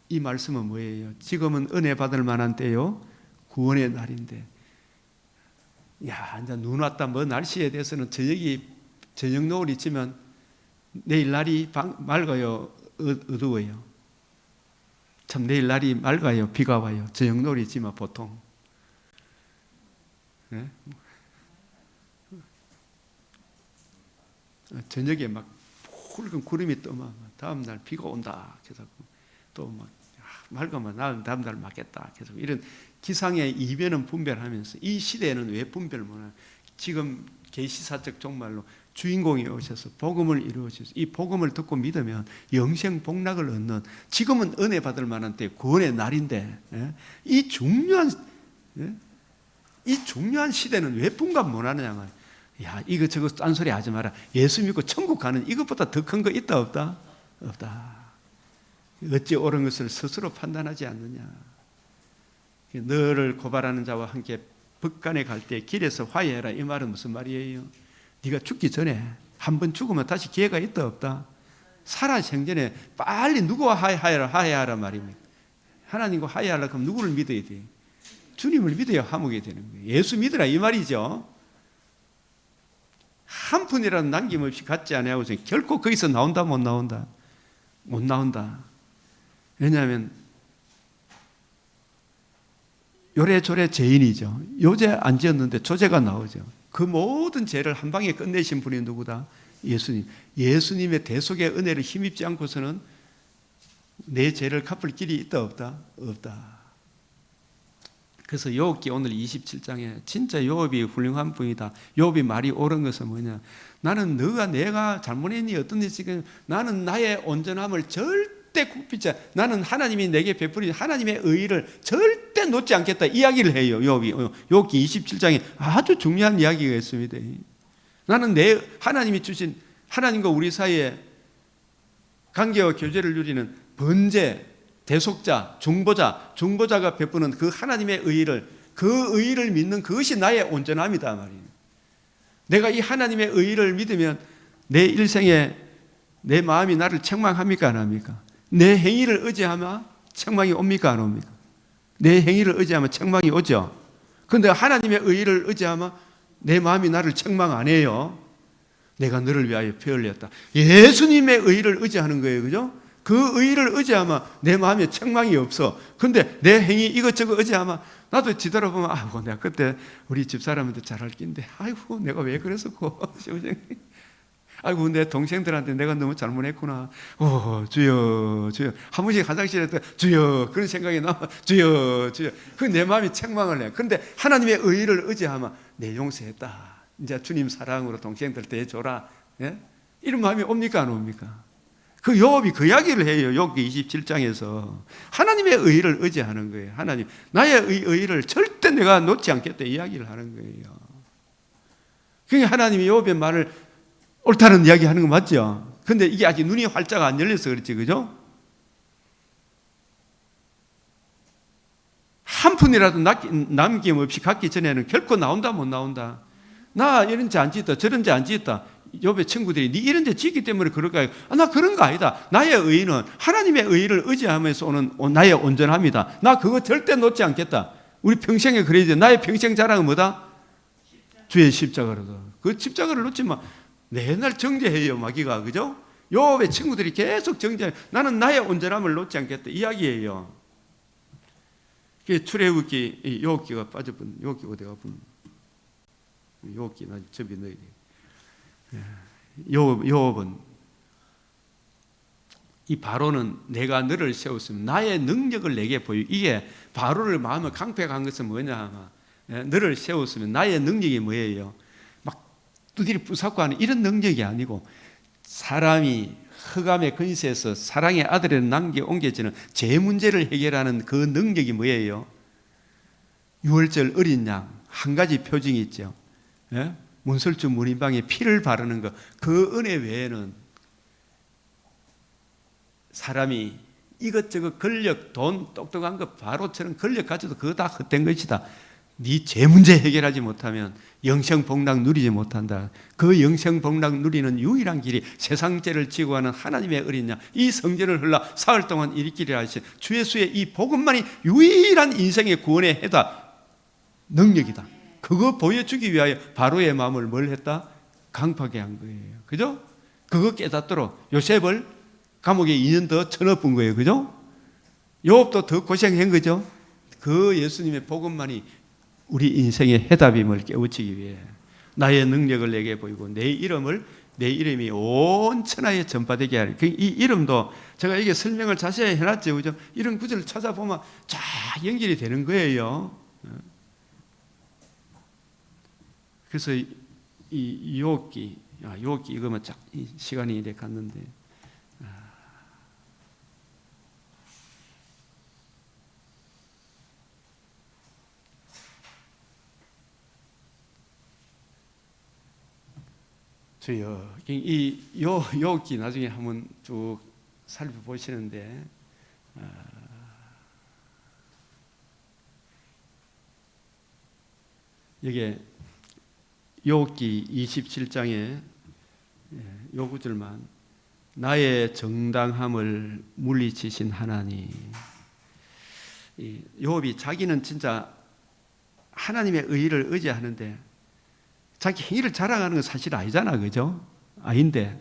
이 말씀은 뭐예요? 지금은 은혜 받을 만한 때요, 구원의 날인데, 야, 이제 눈 왔다, 뭐 날씨에 대해서는 저녁 노을이 지면 내일 날이 맑아요, 어두워요? 참 내일 날이 맑아요, 비가 와요? 저녁 노을이 지면 보통. 네? 저녁에 막 붉은 구름이 떠면 다음 날 비가 온다. 그래서 또막 맑으면 다음 날 맞겠다. 계속 이런 기상의 이변은 분별하면서 이 시대에는 왜 분별 못하나? 지금 계시사적 종말로 주인공이 오셔서 복음을 이루어주셔서 이 복음을 듣고 믿으면 영생 복락을 얻는, 지금은 은혜 받을 만한 때 구원의 날인데, 이 중요한 시대는 왜 분간 못하느냐? 야, 이거 저거 딴소리 하지 마라. 예수 믿고 천국 가는 이것보다 더 큰 거 있다 없다? 없다. 어찌 옳은 것을 스스로 판단하지 않느냐? 너를 고발하는 자와 함께 법관에 갈 때 길에서 화해해라. 이 말은 무슨 말이에요? 네가 죽기 전에 한 번 죽으면 다시 기회가 있다 없다? 살아 생전에 빨리 누구와 화해하라 말입니다. 하나님과 화해하려고 하면 누구를 믿어야 돼? 주님을 믿어야 화목이 되는 거예요. 예수 믿으라 이 말이죠. 한 푼이라도 남김없이 갖지 아니하고 결코 거기서 나온다 못 나온다? 못 나온다. 왜냐하면 요래조래 죄인이죠. 요죄 안 지었는데 조죄가 나오죠. 그 모든 죄를 한 방에 끝내신 분이 누구다? 예수님. 예수님의 대속의 은혜를 힘입지 않고서는 내 죄를 갚을 길이 있다 없다? 없다. 그래서 욥기 오늘 27장에 진짜 욥이 훌륭한 분이다. 욥이 말이 옳은 것은 뭐냐? 나는 내가 잘못했니? 어떤 일 지금 나는 나의 온전함을 절대 굽히지 않. 나는 하나님이 내게 베푸린 하나님의 의의를 절대 놓지 않겠다. 이야기를 해요. 욥이. 욥기 27장에 아주 중요한 이야기가 있습니다. 나는 하나님이 주신 하나님과 우리 사이에 관계와 교제를 누리는 번제, 대속자, 중보자가 베푸는 그 하나님의 의의를, 그 의의를 믿는 그것이 나의 온전함이다 말이에요. 내가 이 하나님의 의의를 믿으면 내 일생에 내 마음이 나를 책망합니까 안 합니까? 내 행위를 의지하면 책망이 옵니까 안 옵니까? 내 행위를 의지하면 책망이 오죠. 그런데 하나님의 의의를 의지하면 내 마음이 나를 책망 안 해요. 내가 너를 위하여 피 흘렸다. 예수님의 의의를 의지하는 거예요. 그죠? 그 의의를 의지하면 내 마음에 책망이 없어. 근데 내 행위 이것저것 의지하면 나도 뒤돌아보면 아이고 내가 그때 우리 집사람한테 잘할 낀데 아이고 내가 왜 그랬었고 아이고 내 동생들한테 내가 너무 잘못했구나. 주여 한 번씩 화장실에 주여 그런 생각이 나면 주여 그 내 마음이 책망을 해. 그런데 하나님의 의의를 의지하면 내 용서했다. 이제 주님 사랑으로 동생들 대줘라. 예? 이런 마음이 옵니까 안 옵니까? 그 욥이 그 이야기를 해요. 욥기 27장에서 하나님의 의의를 의지하는 거예요. 하나님 나의 의의를 절대 내가 놓지 않겠다 이야기를 하는 거예요. 그게 하나님이 욥의 말을 옳다는 이야기 하는 거 맞죠? 근데 이게 아직 눈이 활짝 안 열려서 그렇지, 그죠? 한 푼이라도 남김없이 갖기 전에는 결코 나온다 못 나온다? 나 이런 죄 안 짓다 저런 죄 안 짓다. 욥의 친구들이 네 이런 데 짓기 때문에 그럴까요? 나 그런 거 아니다. 나의 의의는 하나님의 의의를 의지하면서 오는 나의 온전함이다. 나 그거 절대 놓지 않겠다. 우리 평생에 그래야 돼. 나의 평생 자랑은 뭐다? 주의 십자가로다. 그 십자가를 놓지만 맨날 정죄해요 마귀가. 그죠? 욥의 친구들이 계속 정죄해. 나는 나의 온전함을 놓지 않겠다 이야기예요. 출애굽기 욥기가 빠져본 욥기 어디가 본 욥기 난 접이 넣어야 돼. 욥은 이 바로는 내가 너를 세웠으면 나의 능력을 내게 보여. 이게 바로를 마음을 강팍한 것은 뭐냐? 너를 세웠으면 나의 능력이 뭐예요? 막 두드리 부사고 하는 이런 능력이 아니고 사람이 흑암의 근세에서 사랑의 아들에 남겨 옮겨지는 죄 문제를 해결하는 그 능력이 뭐예요? 유월절 어린 양 한 가지 표징이 있죠. 예? 문설주 문인방에 피를 바르는 것, 그 은혜 외에는 사람이 이것저것 권력, 돈, 똑똑한 것 바로처럼 권력 가져도 그거 다 헛된 것이다. 네 죄 문제 해결하지 못하면 영생복락 누리지 못한다. 그 영생복락 누리는 유일한 길이 세상 죄를 지고 하는 하나님의 어린 양, 이 성전을 흘러 사흘 동안 일으키리라 하신 주 예수의 이 복음만이 유일한 인생의 구원의 해답, 능력이다. 그거 보여주기 위하여 바로의 마음을 뭘 했다? 강팍하게 한 거예요. 그죠? 그거 깨닫도록 요셉을 감옥에 2년 더 쳐넣은 거예요. 그죠? 욥도 더 고생한 거죠? 그 예수님의 복음만이 우리 인생의 해답임을 깨우치기 위해 나의 능력을 내게 보이고 내 이름을 내 이름이 온 천하에 전파되게 하리. 이 이름도 제가 이게 설명을 자세히 해놨죠, 그죠? 이런 구절을 찾아보면 쫙 연결이 되는 거예요. 그래서 이 유혹기 이거만 쫙 시간이 이래 갔는데, 주여, 이 유혹기 나중에 한번 쭉 살펴보시는데, 여기에 욥기 27장에 요 구절만, 나의 정당함을 물리치신 하나님. 욥이 자기는 진짜 하나님의 의를 의지하는데 자기 행위를 자랑하는 건 사실 아니잖아, 그죠? 아닌데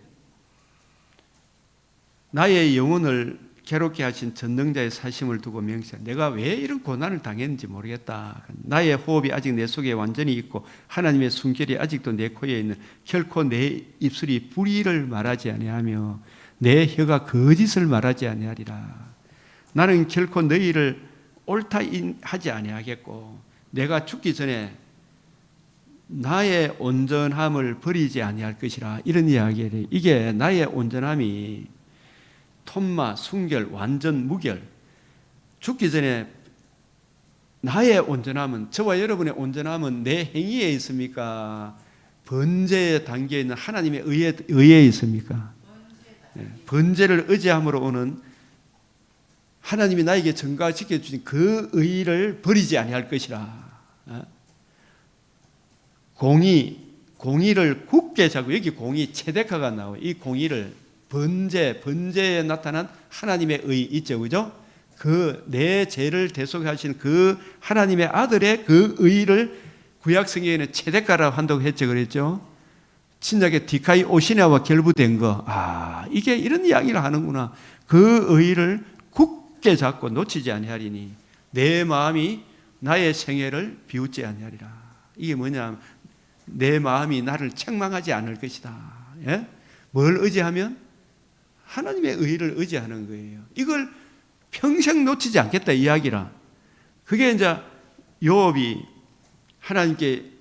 나의 영혼을 괴롭게 하신 전능자의 사심을 두고 명시한, 내가 왜 이런 고난을 당했는지 모르겠다. 나의 호흡이 아직 내 속에 완전히 있고 하나님의 숨결이 아직도 내 코에 있는, 결코 내 입술이 불의를 말하지 아니하며 내 혀가 거짓을 말하지 아니하리라. 나는 결코 너희를 옳다 하지 아니하겠고 내가 죽기 전에 나의 온전함을 버리지 아니할 것이라. 이런 이야기를, 이게 나의 온전함이 톰마, 순결, 완전, 무결. 죽기 전에 나의 온전함은, 저와 여러분의 온전함은 내 행위에 있습니까? 번제의 단계에 있는 하나님의 의에 있습니까? 번제를 의지함으로 오는 하나님이 나에게 증가시켜 주신 그 의를 버리지 아니할 것이라. 공의를 굳게 잡고, 여기 공의 체데카가 나와요. 이 공의를 번제에 나타난 하나님의 의 있죠, 그죠? 그 내 죄를 대속하신 그 하나님의 아들의 그 의를 구약 성경에는 체데카라고 한다고 했죠, 그랬죠? 신약의 디카이 오시냐와 결부된 거, 이게 이런 이야기를 하는구나. 그 의를 굳게 잡고 놓치지 아니하리니 내 마음이 나의 생애를 비웃지 아니하리라. 이게 뭐냐? 내 마음이 나를 책망하지 않을 것이다. 예? 뭘 의지하면? 하나님의 의를 의지하는 거예요. 이걸 평생 놓치지 않겠다 이야기라. 그게 이제 욥이 하나님께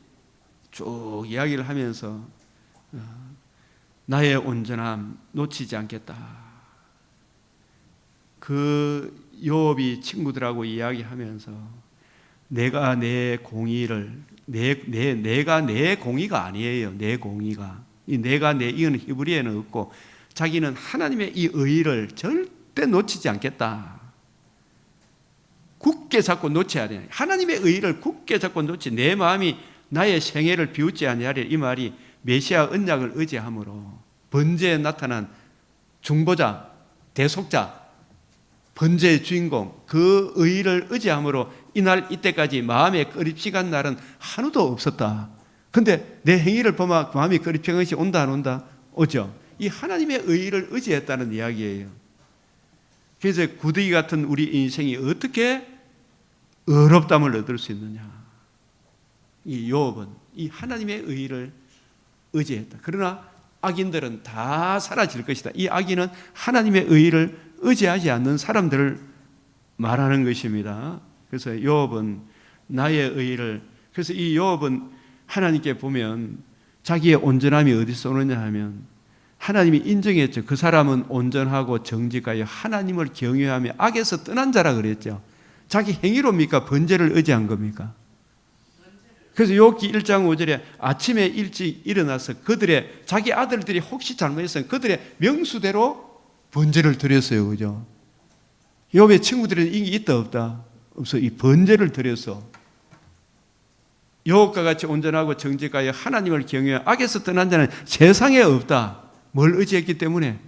쭉 이야기를 하면서 나의 온전함 놓치지 않겠다. 그 욥이 친구들하고 이야기하면서 내가 내 공의를 내가 내 공의가 아니에요. 내 공의가 내가 내 이거는 히브리에는 없고 자기는 하나님의 이 의를 절대 놓치지 않겠다. 굳게 잡고 놓쳐야 돼. 하나님의 의를 굳게 잡고 놓지. 내 마음이 나의 생애를 비웃지 아니하리. 이 말이 메시아 언약을 의지함으로 번제에 나타난 중보자, 대속자, 번제의 주인공, 그 의를 의지함으로 이날 이때까지 마음에 꺼립시간 날은 하나도 없었다. 근데 내 행위를 보면 마음이 꺼립시간 것이 온다 안 온다? 오죠. 이 하나님의 의를 의지했다는 이야기예요. 그래서 구더기 같은 우리 인생이 어떻게 어렵담을 얻을 수 있느냐? 이 욥은 이 하나님의 의를 의지했다. 그러나 악인들은 다 사라질 것이다. 이 악인은 하나님의 의를 의지하지 않는 사람들을 말하는 것입니다. 그래서 욥은 나의 의를, 그래서 이 욥은 하나님께 보면 자기의 온전함이 어디서 오느냐 하면 하나님이 인정했죠. 그 사람은 온전하고 정직하여 하나님을 경외하며 악에서 떠난 자라 그랬죠. 자기 행위로입니까? 번제를 의지한 겁니까? 그래서 욥기 1장 5절에 아침에 일찍 일어나서 그들의 자기 아들들이 혹시 잘못했으면 그들의 명수대로 번제를 드렸어요. 그죠? 욥의 친구들은 이게 있다 없다? 없어. 이 번제를 드려서 욥과 같이 온전하고 정직하여 하나님을 경외하여 악에서 떠난 자는 세상에 없다. 뭘 의지했기 때문에?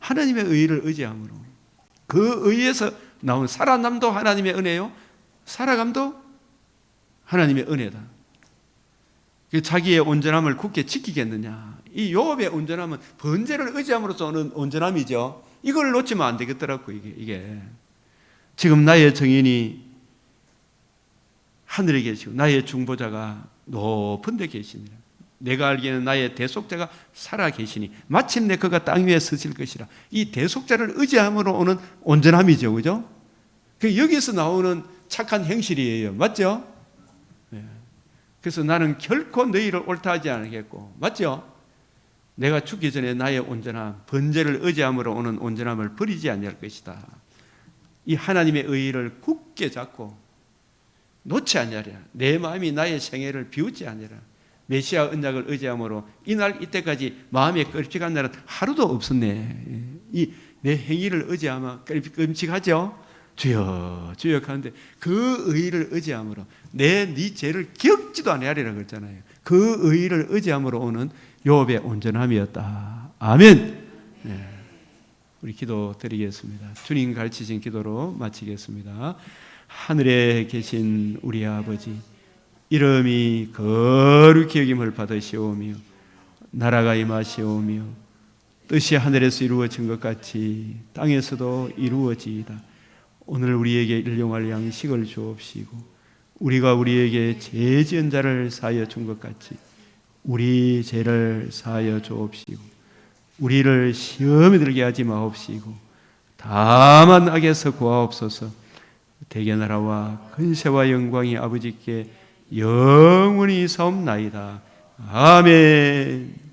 하나님의 의를 의지함으로. 그 의에서 나온 살아남도 하나님의 은혜요, 살아감도 하나님의 은혜다. 자기의 온전함을 굳게 지키겠느냐? 이 욥의 온전함은 번제를 의지함으로써 오는 온전함이죠. 이걸 놓치면 안 되겠더라고. 이게 지금 나의 정인이 하늘에 계시고 나의 중보자가 높은 데 계시니라. 내가 알기에는 나의 대속자가 살아계시니 마침내 그가 땅 위에 서실 것이라. 이 대속자를 의지함으로 오는 온전함이죠. 그죠? 여기서 나오는 착한 행실이에요. 맞죠? 그래서 나는 결코 너희를 옳다 하지 않겠고, 맞죠? 내가 죽기 전에 나의 온전함, 번제를 의지함으로 오는 온전함을 버리지 아니할 것이다. 이 하나님의 의의를 굳게 잡고 놓지 아니하리라. 내 마음이 나의 생애를 비웃지 아니하리라. 메시아 언약을 의지함으로 이날 이때까지 마음에 끔찍한 날은 하루도 없었네. 이 내 행위를 의지하면 끔찍하죠. 주여 주여 하는데 그 의의를 의지함으로 네 죄를 기억지도 아니하리라 그랬잖아요. 그 의의를 의지함으로 오는 욥의 온전함이었다. 아멘. 네. 우리 기도 드리겠습니다. 주님 가르치신 기도로 마치겠습니다. 하늘에 계신 우리 아버지, 이름이 거룩히 여김을 받으시오며 나라가 임하시오며 뜻이 하늘에서 이루어진 것 같이 땅에서도 이루어지이다. 오늘 우리에게 일용할 양식을 주옵시고 우리가 우리에게 죄 지은 자를 사하여 준 것 같이 우리 죄를 사하여 주옵시고 우리를 시험에 들게 하지 마옵시고 다만 악에서 구하옵소서. 대개 나라와 근세와 영광이 아버지께 영원히 사옵나이다. 아멘.